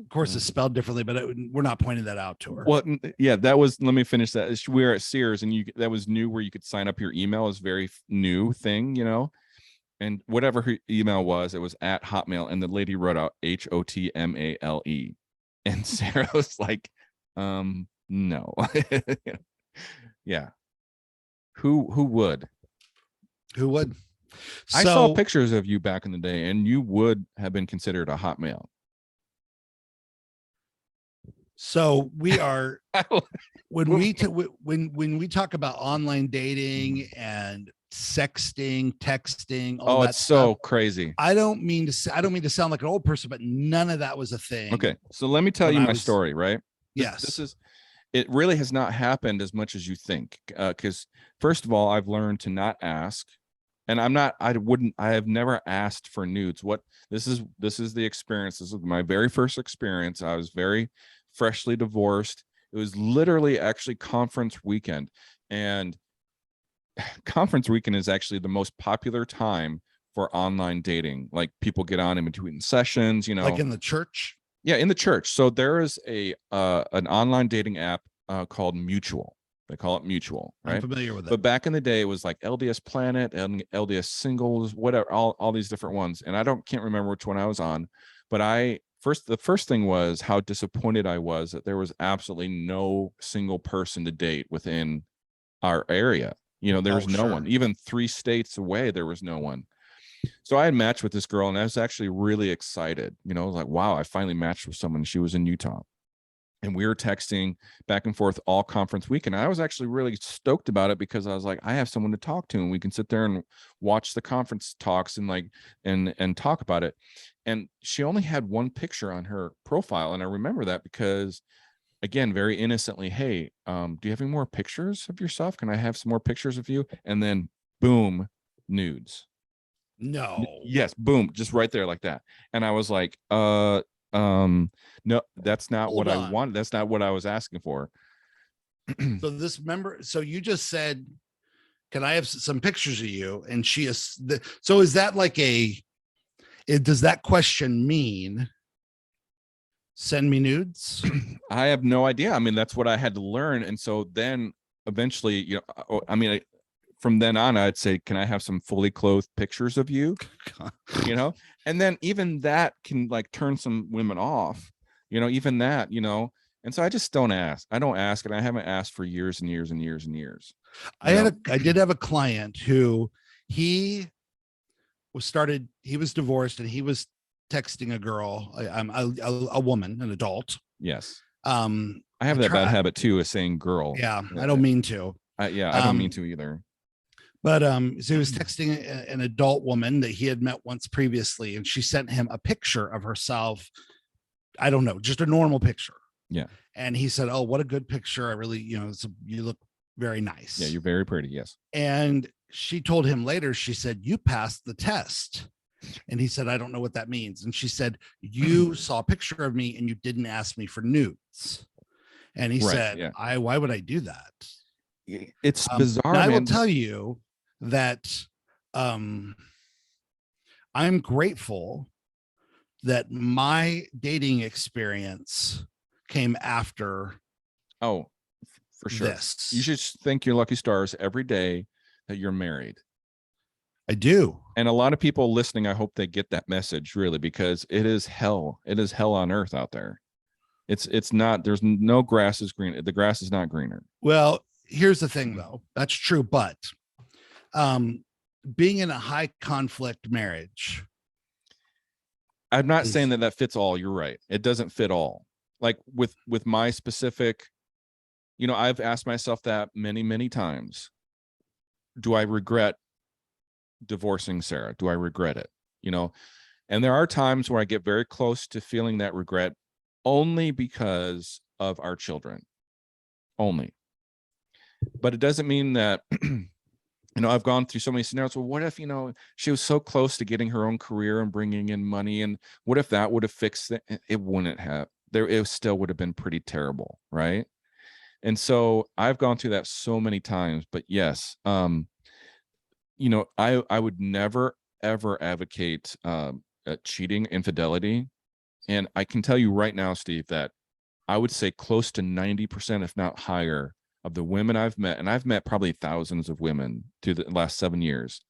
course, it's spelled differently, but we're not pointing that out to her. Well, yeah, that was. Let me finish that. We were at Sears, and that was new, where you could sign up your email. Is very new thing, And whatever her email was, it was at Hotmail, and the lady wrote out HOTMALE, and Sarah was like, "No." Yeah. Who would? Who would? I saw pictures of you back in the day, and you would have been considered a hot male. So we are when we talk about online dating and sexting, texting. It's so crazy. I don't mean to sound like an old person, but none of that was a thing. Okay, so let me tell you my story. Right? Yes. It really has not happened as much as you think. Because first of all, I've learned to not ask, and I have never asked for nudes. This is the experience. This is my very first experience. I was very freshly divorced. It was literally actually conference weekend, and conference weekend is actually the most popular time for online dating. Like, people get on in between sessions, like in the church. Yeah, in the church. So there is an online dating app called Mutual. They call it Mutual, right? I'm familiar with it. But back in the day, it was like LDS Planet and LDS Singles, whatever, all these different ones. And I can't remember which one I was on, but the first thing was how disappointed I was that there was absolutely no single person to date within our area. There was no one. Even 3 states away, there was no one. So I had matched with this girl, and I was actually really excited. I was like, wow, I finally matched with someone. She was in Utah. And we were texting back and forth all conference week. And I was actually really stoked about it, because I was like, I have someone to talk to, and we can sit there and watch the conference talks and talk about it. And she only had one picture on her profile. And I remember that because, again, very innocently, "Hey, do you have any more pictures of yourself? Can I have some more pictures of you?" And then boom, nudes. No. Yes, boom, just right there like that. And I was like, No, that's not Hold what I on. want. That's not what I was asking for. So you just said, can I have some pictures of you? And she is, so is that like does that question mean send me nudes? I have no idea. I mean, that's what I had to learn. And so then eventually, I mean, from then on, I'd say, can I have some fully clothed pictures of you? And then even that can like turn some women off, even that, and so I just don't ask. I don't ask, and I haven't asked for years and years and years and years. I did have a client who he was divorced, and he was texting a girl, a woman, an adult. Yes. I have that bad habit too, of saying girl. Yeah, I don't mean to. I don't mean to either. But so he was texting an adult woman that he had met once previously, and she sent him a picture of herself. I don't know, just a normal picture. Yeah. And he said, "Oh, what a good picture. I really, you look very nice." Yeah, you're very pretty. Yes. And she told him later, she said, "You passed the test." And he said, "I don't know what that means." And she said, "You saw a picture of me and you didn't ask me for nudes." And he said, yeah. Why would I do that? It's bizarre. I will tell you that I'm grateful that my dating experience came after. Oh, for sure. This. You should thank your lucky stars every day that you're married. I do. And a lot of people listening, I hope they get that message, really, because it is hell. It is hell on earth out there. It's not, there's no grass is green. The grass is not greener. Well, here's the thing though. That's true. But being in a high conflict marriage. I'm not saying that fits all. You're right. It doesn't fit all. Like with my specific, I've asked myself that many, many times. Do I regret divorcing Sarah? Do I regret it? And there are times where I get very close to feeling that regret, only because of our children. Only. But it doesn't mean that, I've gone through so many scenarios. Well, what if, she was so close to getting her own career and bringing in money, and what if that would have fixed it? It wouldn't have. It still would have been pretty terrible, right? And so I've gone through that so many times. But yes, I would never ever advocate cheating, infidelity. And I can tell you right now, Steve, that I would say close to 90%, if not higher, of the women I've met, and I've met probably thousands of women through the last 7 years,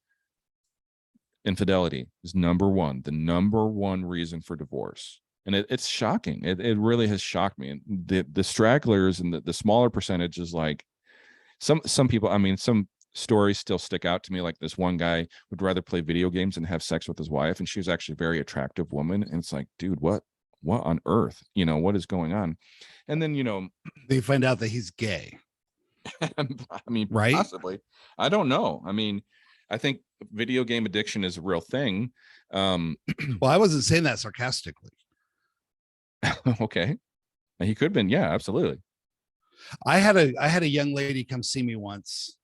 infidelity is the number one reason for divorce. And it's shocking. It really has shocked me. And the stragglers and the smaller percentages, like some people, I mean, some stories still stick out to me. Like this one guy would rather play video games than have sex with his wife, and she was actually a very attractive woman. And it's like, dude, what on earth? What is going on? And then they find out that he's gay. I mean, right? Possibly. I don't know. I mean, I think video game addiction is a real thing. Well, I wasn't saying that sarcastically. Okay. He could have been. Yeah, absolutely. I had a young lady come see me once.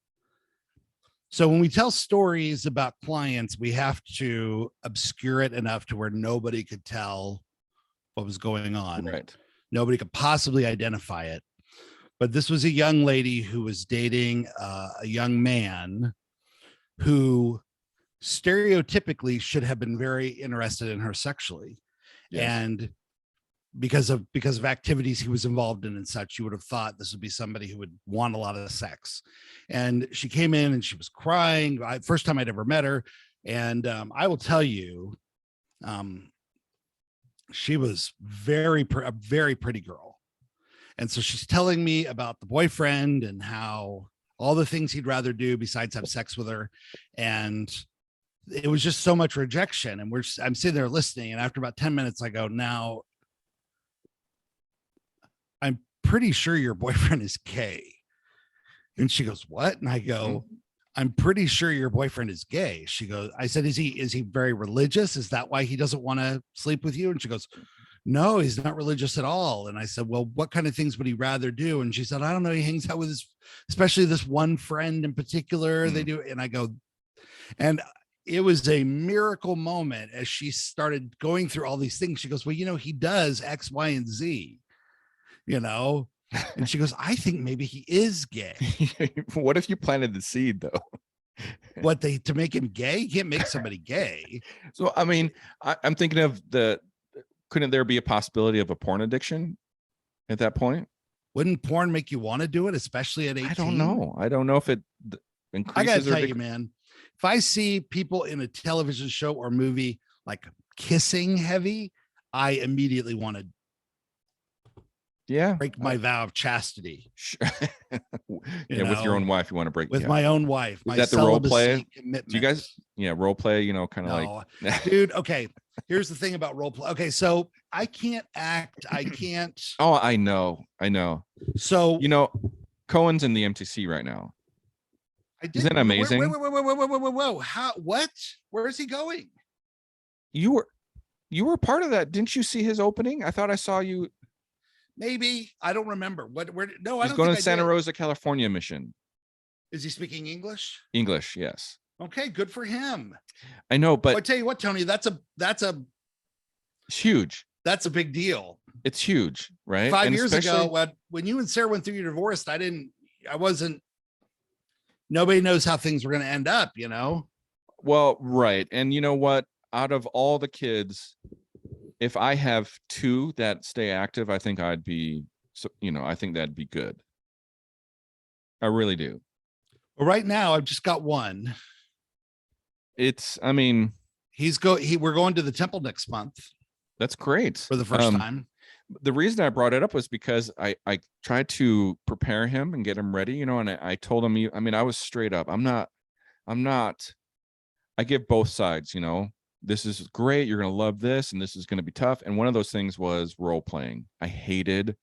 So when we tell stories about clients, we have to obscure it enough to where nobody could tell what was going on. Right. Nobody could possibly identify it. But this was a young lady who was dating a young man who stereotypically should have been very interested in her sexually. Yes. And because of activities he was involved in and such, you would have thought this would be somebody who would want a lot of sex. And she came in and she was crying. First time I'd ever met her. And I will tell you, she was a very pretty girl. And so she's telling me about the boyfriend and how all the things he'd rather do besides have sex with her. And it was just so much rejection. And I'm sitting there listening. And after about 10 minutes, I go, now, I'm pretty sure your boyfriend is gay. And she goes, what? And I go, I'm pretty sure your boyfriend is gay. She goes, I said, is he very religious? Is that why he doesn't want to sleep with you? And she goes, no, he's not religious at all. And I said, well, what kind of things would he rather do? And she said, I don't know. He hangs out with especially this one friend in particular. They do. And I go, and it was a miracle moment as she started going through all these things. She goes, well, he does X, Y, and Z, and she goes, I think maybe he is gay. What if you planted the seed though? To make him gay? You can't make somebody gay. So, I mean, I'm thinking of couldn't there be a possibility of a porn addiction at that point? Wouldn't porn make you want to do it, especially at 18? I don't know if it increases. I gotta tell you, man, if I see people in a television show or movie like kissing heavy, I immediately want to break my vow of chastity. With your own wife, you want to break with my own wife. Is that the role play? Do you guys, role play? Kind of like, dude. Okay, here's the thing about role play. Okay, so I can't act. I can't. Oh, I know. So Cohen's in the MTC right now. Isn't that amazing? Whoa! How? What? Where is he going? You were part of that, didn't you see his opening? I thought I saw you. Maybe I don't remember. Where? No, he's going to Santa Rosa, California mission. Is he speaking English? English, yes. Okay, good for him. I know, but I tell you what, Tony, it's huge. That's a big deal. It's huge, right? 5 years ago, when you and Sarah went through your divorce, nobody knows how things were going to end up, Well, right. And you know what? Out of all the kids, if I have two that stay active, I think I'd be, I think that'd be good. I really do. Well, right now I've just got one. We're going to the temple next month. That's great. For the first time. The reason I brought it up was because I tried to prepare him and get him ready, and I told him, I was straight up. I give both sides, this is great. You're going to love this. And this is going to be tough. And one of those things was role playing. I hated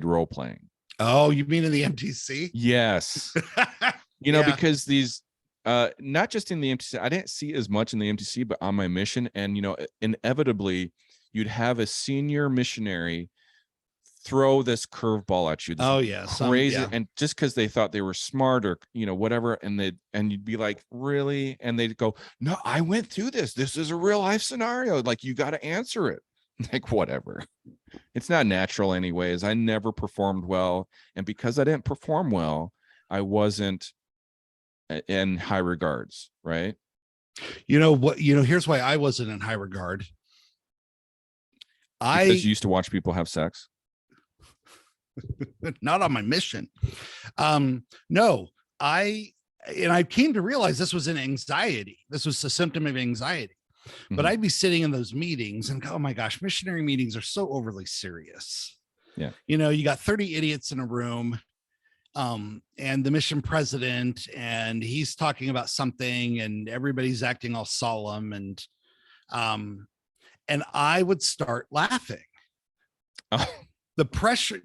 role playing. Oh, you mean in the MTC? Yes. Because these, not just in the MTC, I didn't see as much in the MTC, but on my mission. And, inevitably you'd have a senior missionary throw this curveball at you. Crazy. And just because they thought they were smart or, whatever. And you'd be like, really? And they'd go, no, I went through this. This is a real life scenario. Like, you got to answer it. Like, whatever. It's not natural anyways. I never performed well. And because I didn't perform well, I wasn't in high regards. Right. Here's why I wasn't in high regard. Because you used to watch people have sex. Not on my mission. No, I came to realize this was an anxiety. This was a symptom of anxiety. Mm-hmm. But I'd be sitting in those meetings and go, oh my gosh, missionary meetings are so overly serious. Yeah. You got 30 idiots in a room, and the mission president, and he's talking about something and everybody's acting all solemn, and I would start laughing. Oh. The pressure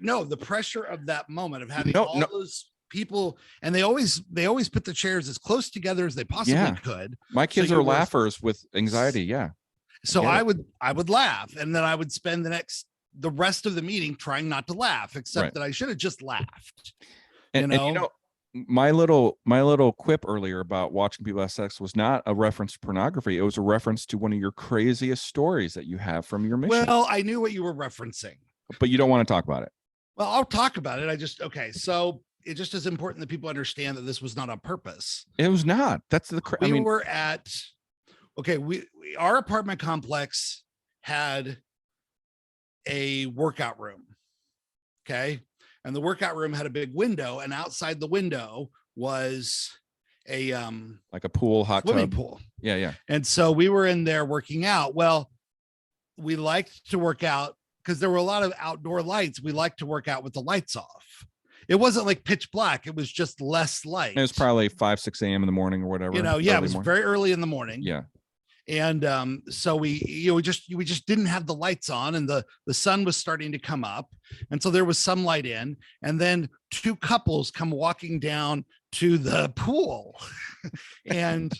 of that moment of having those people, and they always put the chairs as close together as they possibly could. My kids are laughers with anxiety. Yeah. So I would laugh, and then I would spend the rest of the meeting trying not to laugh, except that I should have just laughed. And my little quip earlier about watching people have sex was not a reference to pornography. It was a reference to one of your craziest stories that you have from your mission. Well, I knew what you were referencing. But you don't want to talk about it. Well, I'll talk about it. So it just is important that people understand that this was not on purpose. It was not. That's our apartment complex had a workout room. Okay. And the workout room had a big window, and outside the window was a like a pool, hot swimming tub pool. Yeah. And so we were in there working out. Well, we liked to work out because there were a lot of outdoor lights. We liked to work out with the lights off. It wasn't like pitch black. It was just less light. It was probably 5, 6 a.m. in the morning or whatever. It was very early in the morning. Yeah. And so we just didn't have the lights on, and the sun was starting to come up. And so there was some light in, and then two couples come walking down to the pool. And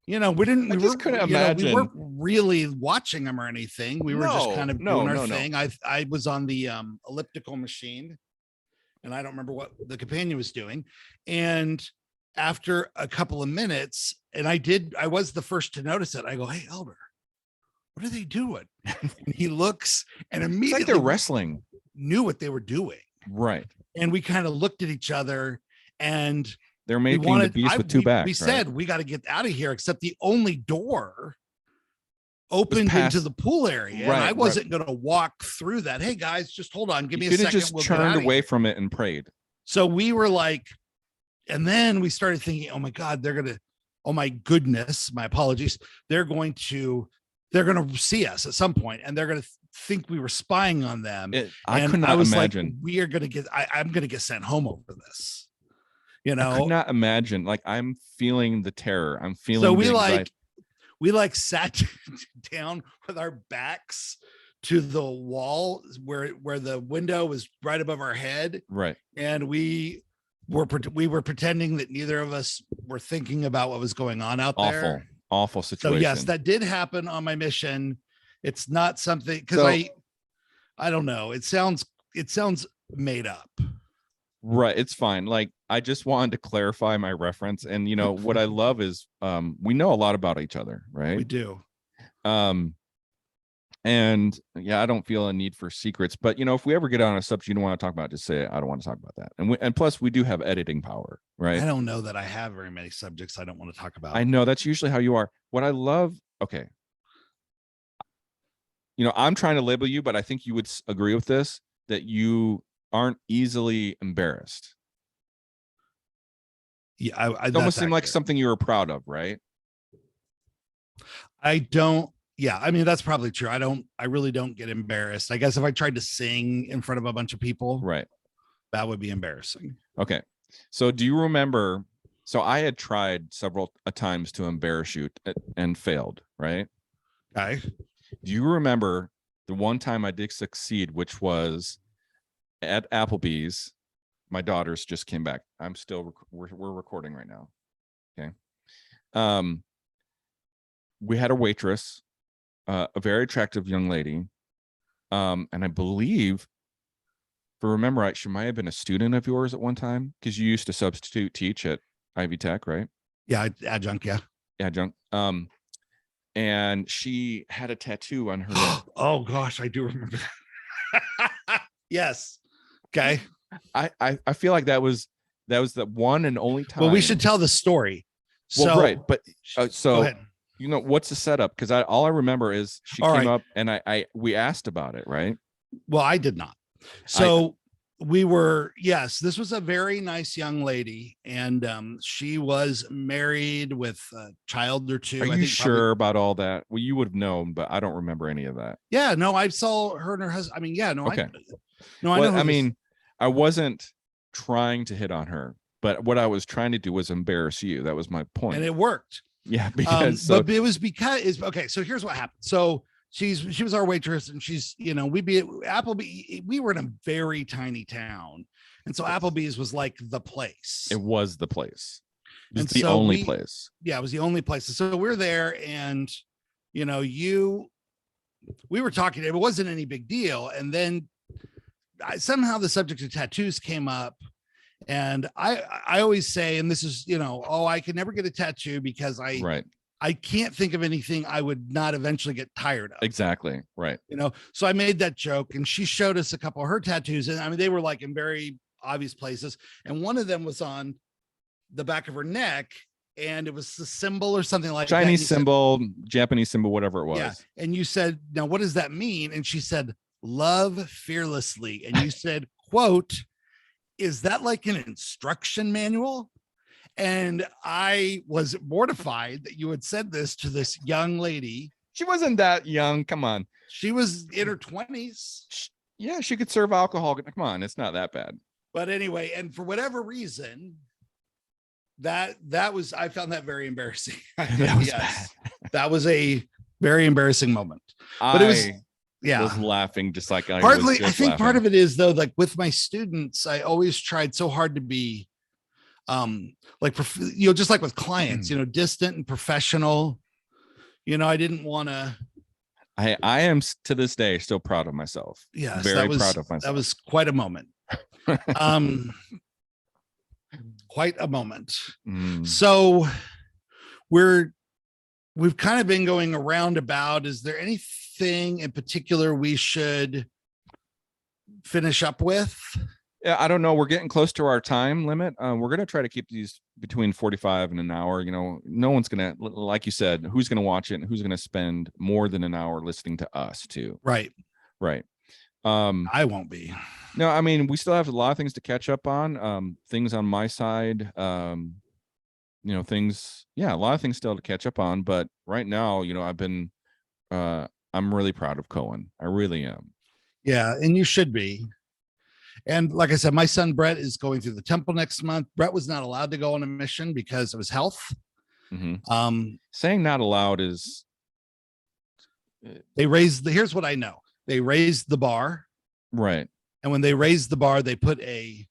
we couldn't imagine. We weren't really watching them or anything. We were just kind of doing our thing. I was on the elliptical machine, and I don't remember what the companion was doing. And after a couple of minutes, and I was the first to notice it. I go, "Hey, Elder, what are they doing?" And he looks and It's immediately like they're wrestling. knew what they were doing. Right. And we kind of looked at each other, and they're making the beast with two backs. We said, we got to get out of here, except the only door opened into the pool area. Right, and I wasn't going to walk through that. Hey guys, just hold on. Give me a second. Just turned away from it and prayed. So we were like, and then we started thinking, oh my God, oh my goodness, my apologies. They're going to see us at some point, and they're going to think we were spying on them. I could not imagine. Like, we are going to get, I'm going to get sent home over this. I could not imagine. Like, I'm feeling the terror. I'm feeling. So we sat down with our backs to the wall where the window was right above our head. Right. And we were pretending that neither of us were thinking about what was going on out there. Awful situation. So yes, that did happen on my mission. It's not something, because I don't know. It sounds made up. Right. It's fine. Like, I just wanted to clarify my reference. And what I love is we know a lot about each other, right? We do. And yeah, I don't feel a need for secrets, but if we ever get on a subject you don't want to talk about, just say, I don't want to talk about that. And plus we do have editing power, right? I don't know that I have very many subjects I don't want to talk about. I know that's usually how you are. What I love, okay. I'm trying to label you, but I think you would agree with this, that you aren't easily embarrassed. Yeah, it almost seemed like something you were proud of, right? I don't. Yeah, I mean, that's probably true. I really don't get embarrassed. I guess if I tried to sing in front of a bunch of people, right, that would be embarrassing. Okay. So do you remember? So I had tried several times to embarrass you and failed, right? Okay. Do you remember the one time I did succeed, which was at Applebee's? My daughters just came back. I'm still, we're recording right now. Okay. We had a waitress, a very attractive young lady. And I believe, if I remember right, she might have been a student of yours at one time, because you used to substitute teach at Ivy Tech, right? Yeah, adjunct. Yeah. Adjunct. And she had a tattoo on her lip. Oh gosh, I do remember that. Yes. Okay. I feel like that was the one and only time. Well, we should tell the story. Well, right, but so go ahead. What's the setup? Because all I remember is she came up and we asked about it, right? Well, I did not. So we were, yes, this was a very nice young lady, and she was married with a child or two. Are you sure about all that? Well, you would have known, but I don't remember any of that. Yeah, no, I saw her and her husband. I mean, yeah, no, okay. I mean, I wasn't trying to hit on her, but what I was trying to do was embarrass you. That was my point. And it worked. Yeah, because but it was because okay. So here's what happened. So she was our waitress, and she's we'd be at Applebee. We were in a very tiny town, and so Applebee's was like the place. It was the place. It was the only place. Yeah, it was the only place. So we're there, and we were talking. It wasn't any big deal, and then somehow the subject of tattoos came up. And I always say, and this is, I could never get a tattoo because I can't think of anything I would not eventually get tired of. Exactly. Right. So I made that joke, and she showed us a couple of her tattoos. And I mean, they were like in very obvious places. And one of them was on the back of her neck, and it was a symbol or something like Chinese symbol, Japanese symbol, whatever it was. Yeah. And you said, now, what does that mean? And she said, love fearlessly. And you said, quote, is that like an instruction manual? And I was mortified that you had said this to this young lady. She wasn't that young. Come on. She was in her 20s. Yeah, she could serve alcohol. Come on, it's not that bad. But anyway, and for whatever reason, that was, I found that very embarrassing. That was a very embarrassing moment. But it was, was laughing just like partly. I think part of it is, though, like with my students, I always tried so hard to be like just like with clients, distant and professional. I didn't want to. I am to this day still proud of myself. Yes, very proud of myself. That was quite a moment. Quite a moment. So we've kind of been going around about, is there anything in particular we should finish up with? Yeah, I don't know. We're getting close to our time limit. We're going to try to keep these between 45 and an hour. You know, no one's going to, like you said, who's going to watch it and who's going to spend more than an hour listening to us too. Right. Right. I won't be. No, I mean, we still have a lot of things to catch up on. Things on my side, you know, things, yeah, a lot of things still to catch up on. But right now, you know, I'm really proud of Cohen. I really am. Yeah. And you should be. And like I said, my son Brett is going through the temple next month. Brett was not allowed to go on a mission because of his health. Mm-hmm. Saying not allowed is, they raised here's what I know. They raised the bar. Right. And when they raised the bar, they put a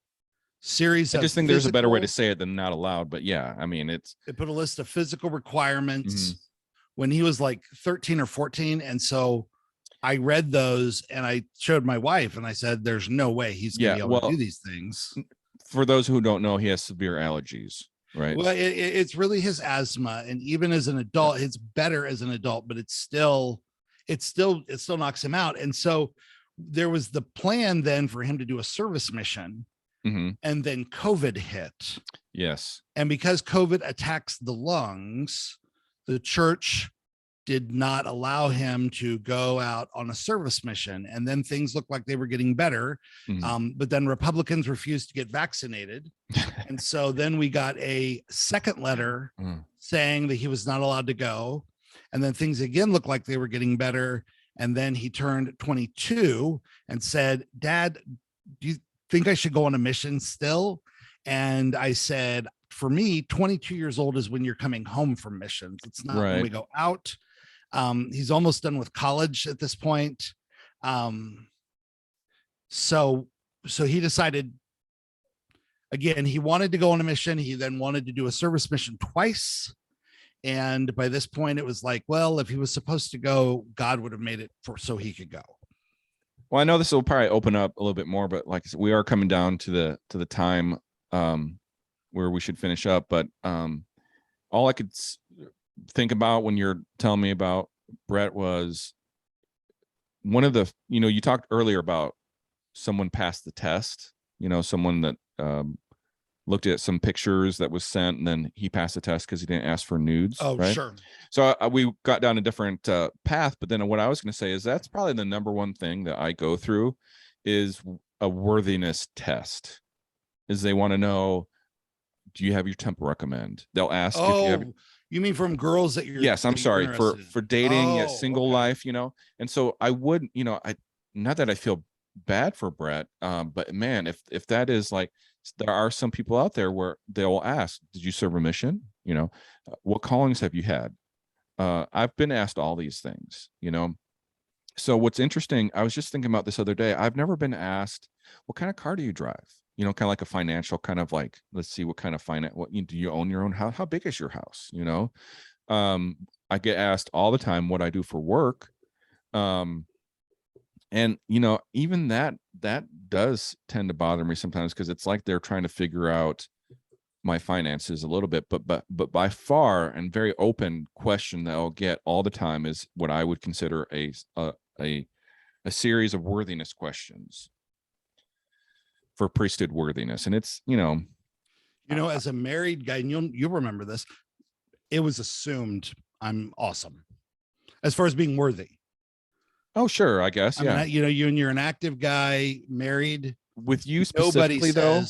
series I of just think there's a better way to say it than not allowed. But yeah, I mean, they put a list of physical requirements when he was like 13 or 14. And so I read those and I showed my wife and I said, there's no way he's going to be able to do these things. For those who don't know, he has severe allergies, right? Well, it's really his asthma. And even as an adult, it's better as an adult, but it still knocks him out. And so there was the plan then for him to do a service mission. And then COVID hit. Yes. And because COVID attacks the lungs, the church did not allow him to go out on a service mission. And then things looked like they were getting better. But then Republicans refused to get vaccinated. And so then we got a second letter saying that he was not allowed to go. And then things again looked like they were getting better. And then he turned 22 and said, Dad, do you think I should go on a mission still? And I said, for me, 22 years old is when you're coming home from missions. It's not when we go out. He's almost done with college at this point. So he decided, again, he wanted to go on a mission. He then wanted to do a service mission twice. And by this point, it was like, well, if he was supposed to go, God would have made it so he could go. Well, I know this will probably open up a little bit more, but like I said, we are coming down to the time where we should finish up. But all I could think about when you're telling me about Brett was one of the, you know, you talked earlier about someone passed the test, you know, someone that looked at some pictures that was sent and then he passed the test because he didn't ask for nudes. Oh, right? Sure. So we got down a different path, but then what I was going to say is that's probably the number one thing that I go through is a worthiness test. Is they want to know, do you have your temple recommend? They'll ask if you have. You mean from girls that you're? Yes, I'm sorry, for dating, single life, you know. And so I would, you know, not that I feel bad for Brett, but man, if that is like, there are some people out there where they'll ask, did you serve a mission? You know, what callings have you had? I've been asked all these things, you know. So what's interesting, I was just thinking about this other day. I've never been asked, what kind of car do you drive? You know, kind of like a financial kind of like, let's see what kind of finance, do you own your own house? How big is your house? You know, I get asked all the time what I do for work. And, you know, even that does tend to bother me sometimes because it's like they're trying to figure out my finances a little bit, but by far and very open question that I'll get all the time is what I would consider a series of worthiness questions for priesthood worthiness. And it's, you know, as a married guy, and you'll remember this, it was assumed I'm awesome as far as being worthy. Oh, sure. I guess. Yeah. You know, you're an active guy, married. With you specifically, though.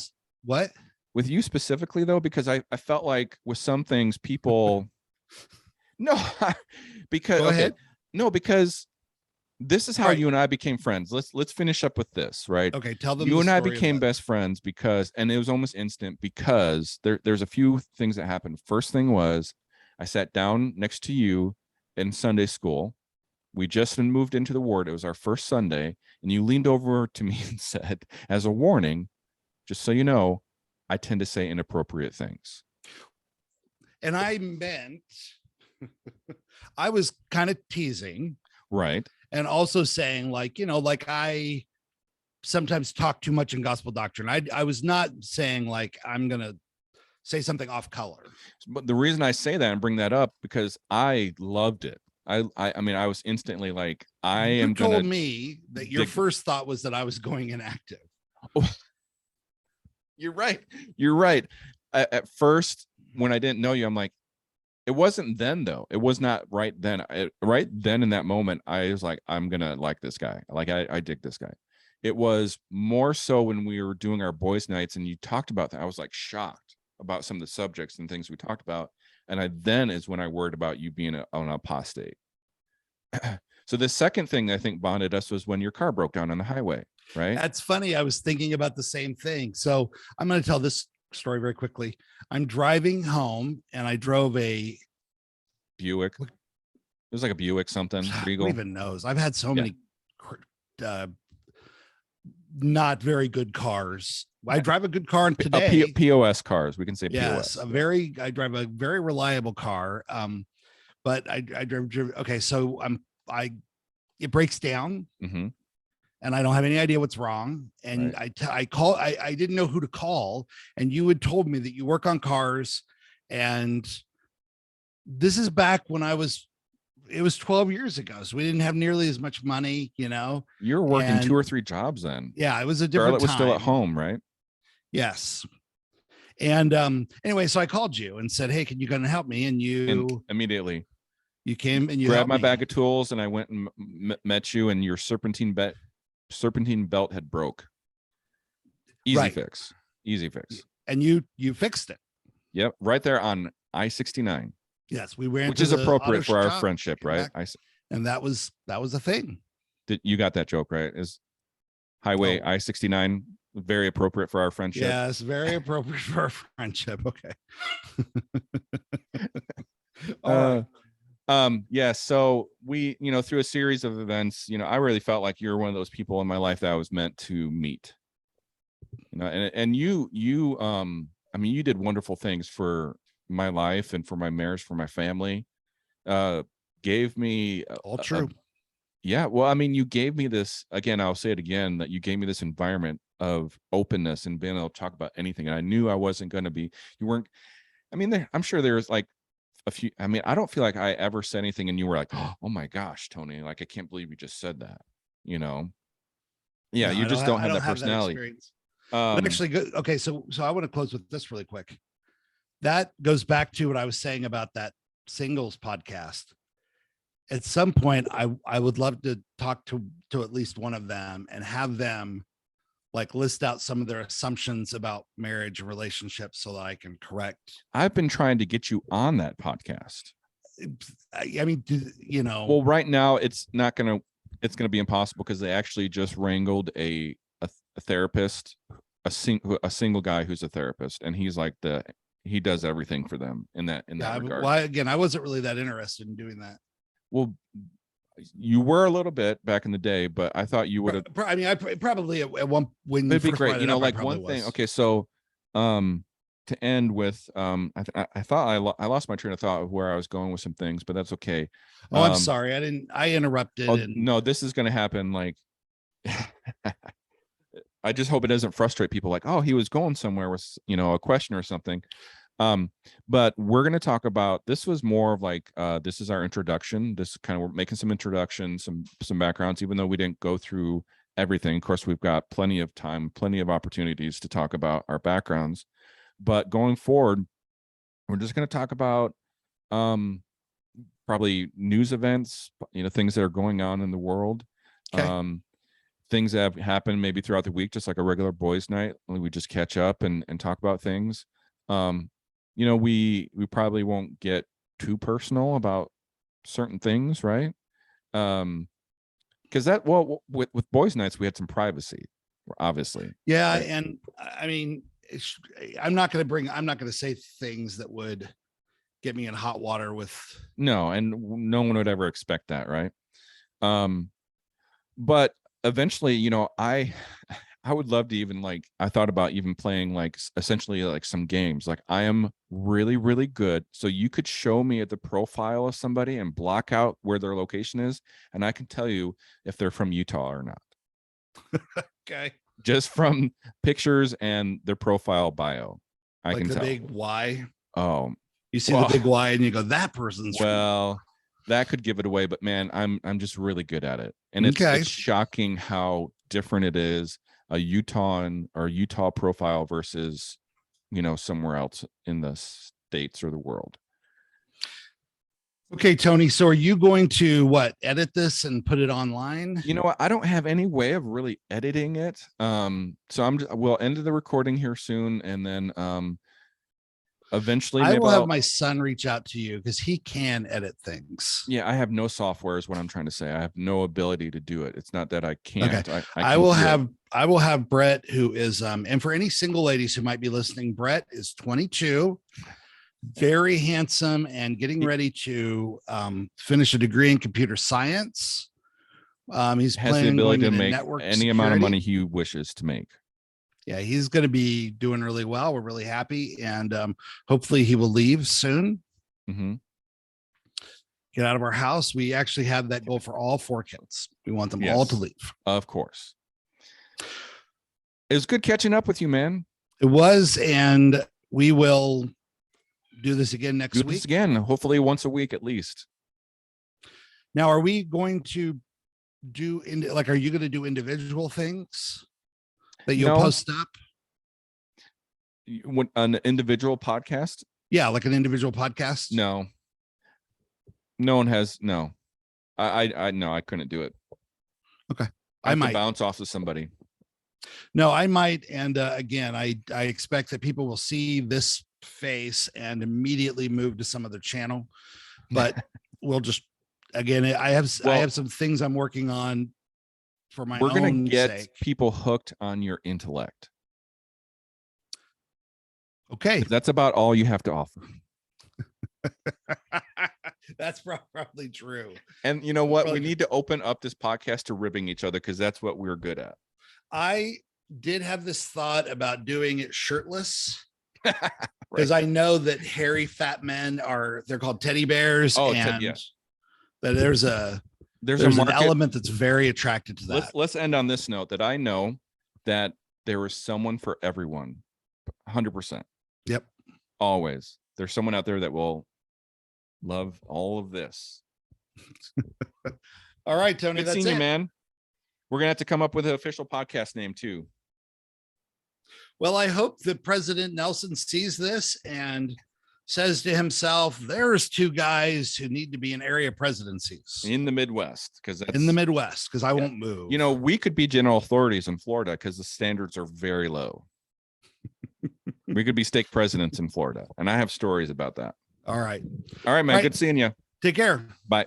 What? With you specifically, though, because I felt like with some things, people. No, because Go ahead. No, because this is how you and I became friends. Let's finish up with this, right? Okay, tell them. You and I became best friends because, and it was almost instant because there's a few things that happened. First thing was, I sat down next to you in Sunday school. We just moved into the ward. It was our first Sunday. And you leaned over to me and said, as a warning, just so you know, I tend to say inappropriate things. And I meant, I was kind of teasing. Right. And also saying like, you know, like I sometimes talk too much in gospel doctrine. I was not saying like, I'm going to say something off color. But the reason I say that and bring that up, because I loved it. I mean, I was instantly like, You told me that your first thought was that I was going inactive. Oh, you're right. You're right. At first, when I didn't know you, I'm like, it wasn't then though. It was not right then. Right then in that moment, I was like, I'm gonna like this guy. Like I dig this guy. It was more so when we were doing our boys' nights and you talked about that. I was like shocked about some of the subjects and things we talked about. And then is when I worried about you being an apostate. So the second thing I think bonded us was when your car broke down on the highway, right? That's funny. I was thinking about the same thing. So I'm going to tell this story very quickly. I'm driving home and I drove a Buick. It was like a Buick something. Regal. Who even knows? I've had so many not very good cars. I drive a good car today. POS cars. We can say yes, POS. I drive a very reliable car. But I drive. Okay, so it breaks down. Mm-hmm. And I don't have any idea what's wrong. And right. I didn't know who to call. And you had told me that you work on cars. And this is back when it was 12 years ago. So we didn't have nearly as much money, you know. You were working 2 or 3 jobs then. Yeah, it was a different Charlotte was time. still at home, right? Yes. And anyway, so I called you and said, hey, can you come and help me? And immediately you came and you grabbed my bag of tools, and I went and met you, and your serpentine belt had broke. Easy fix. And you fixed it. Yep, right there on I-69. Yes, we ran, which is appropriate for our friendship, right? And that was a thing. You got that joke, right? Is Highway I-69 very appropriate for our friendship? Yes, very appropriate for our friendship. Okay. Yeah, so we, through a series of events, I really felt like you're one of those people in my life that I was meant to meet. And you I mean, you did wonderful things for my life and for my marriage, for my family. Gave me all true. Yeah, well, I mean, you gave me this, again, I'll say it again, that you gave me this environment of openness and being able to talk about anything. And I knew I wasn't going to be, I'm sure there's like a few, I don't feel like I ever said anything and you were like, oh my gosh, Tony, like, I can't believe you just said that, Yeah, no, you just don't have that personality. But actually, okay, so I want to close with this really quick. That goes back to what I was saying about that singles podcast. At some point, I would love to talk to at least one of them and have them like list out some of their assumptions about marriage and relationships so that I can correct. I've been trying to get you on that podcast. I mean, well, right now it's going to be impossible because they actually just wrangled a therapist, a single guy who's a therapist, and he's like he does everything for them in that regard. Well, again, I wasn't really that interested in doing that. Well, you were a little bit back in the day, but I thought you would have. I mean, I probably at one when it'd be great, like one thing. Okay, so to end with, I thought I lost my train of thought of where I was going with some things, but that's okay. Oh, I'm sorry, I interrupted. Oh, no, this is going to happen. Like, I just hope it doesn't frustrate people. Like, oh, he was going somewhere with a question or something. But we're going to talk about, this was more of like, this is our introduction. This kind of, we're making some introductions, some backgrounds, even though we didn't go through everything. Of course, we've got plenty of time, plenty of opportunities to talk about our backgrounds, but going forward, we're just going to talk about, probably news events, things that are going on in the world. Okay. Things that have happened maybe throughout the week, just like a regular boys' night. We just catch up and talk about things. We probably won't get too personal about certain things, right? Because with boys' nights, we had some privacy, obviously. Yeah, right? And I mean, I'm not going to say things that would get me in hot water with. No, and no one would ever expect that, right? But eventually, I would love to even I thought about even playing essentially some games. Like, I am really, really good. So you could show me the profile of somebody and block out where their location is. And I can tell you if they're from Utah or not. Okay. Just from pictures and their profile bio. I like can the tell. big Y. Oh, You see well, the big Y and you go, that person's well, that could give it away, but man, I'm just really good at it. And it's shocking how different it is, a Utah profile versus, somewhere else in the States or the world. Okay, Tony. So are you going to edit this and put it online? You know what? I don't have any way of really editing it. So we'll end the recording here soon, and then eventually I maybe will have my son reach out to you because he can edit things. Yeah, I have no software is what I'm trying to say. I have no ability to do it. It's not that I can't. Okay. I will have Brett, who is and for any single ladies who might be listening, Brett is 22, very handsome, and getting ready to finish a degree in computer science. He's has the ability to make any amount of money he wishes to make. Yeah, he's going to be doing really well. We're really happy, and hopefully he will leave soon. Mm-hmm. Get out of our house. We actually have that goal for all 4 kids. We want them all to leave. Of course. It was good catching up with you, man. It was, and we will do this again next week. Hopefully once a week at least. Now, are we going to do are you going to do individual things that you'll post up? An individual podcast? Yeah, like an individual podcast? No. No one has. No. I couldn't do it. Okay. I might bounce off of somebody. No, I might. And again, I expect that people will see this face and immediately move to some other channel, but we'll just, again, I have some things I'm working on for my own sake. We're going to get people hooked on your intellect. Okay. That's about all you have to offer. That's probably true. And you know what? We need to open up this podcast to ribbing each other because that's what we're good at. I did have this thought about doing it shirtless because I know that hairy fat men they're called teddy bears. Oh, and yes. That there's an element that's very attracted to that. Let's end on this note that I know that there is someone for everyone. 100%. Yep. Always. There's someone out there that will love all of this. All right, Tony. Good seeing you, man. We're gonna have to come up with an official podcast name too. Well, I hope that President Nelson sees this and says to himself, "There's 2 guys who need to be in area presidencies in the Midwest." Because I won't move. We could be general authorities in Florida because the standards are very low. We could be stake presidents in Florida, and I have stories about that. All right, man. Good seeing you. Take care. Bye.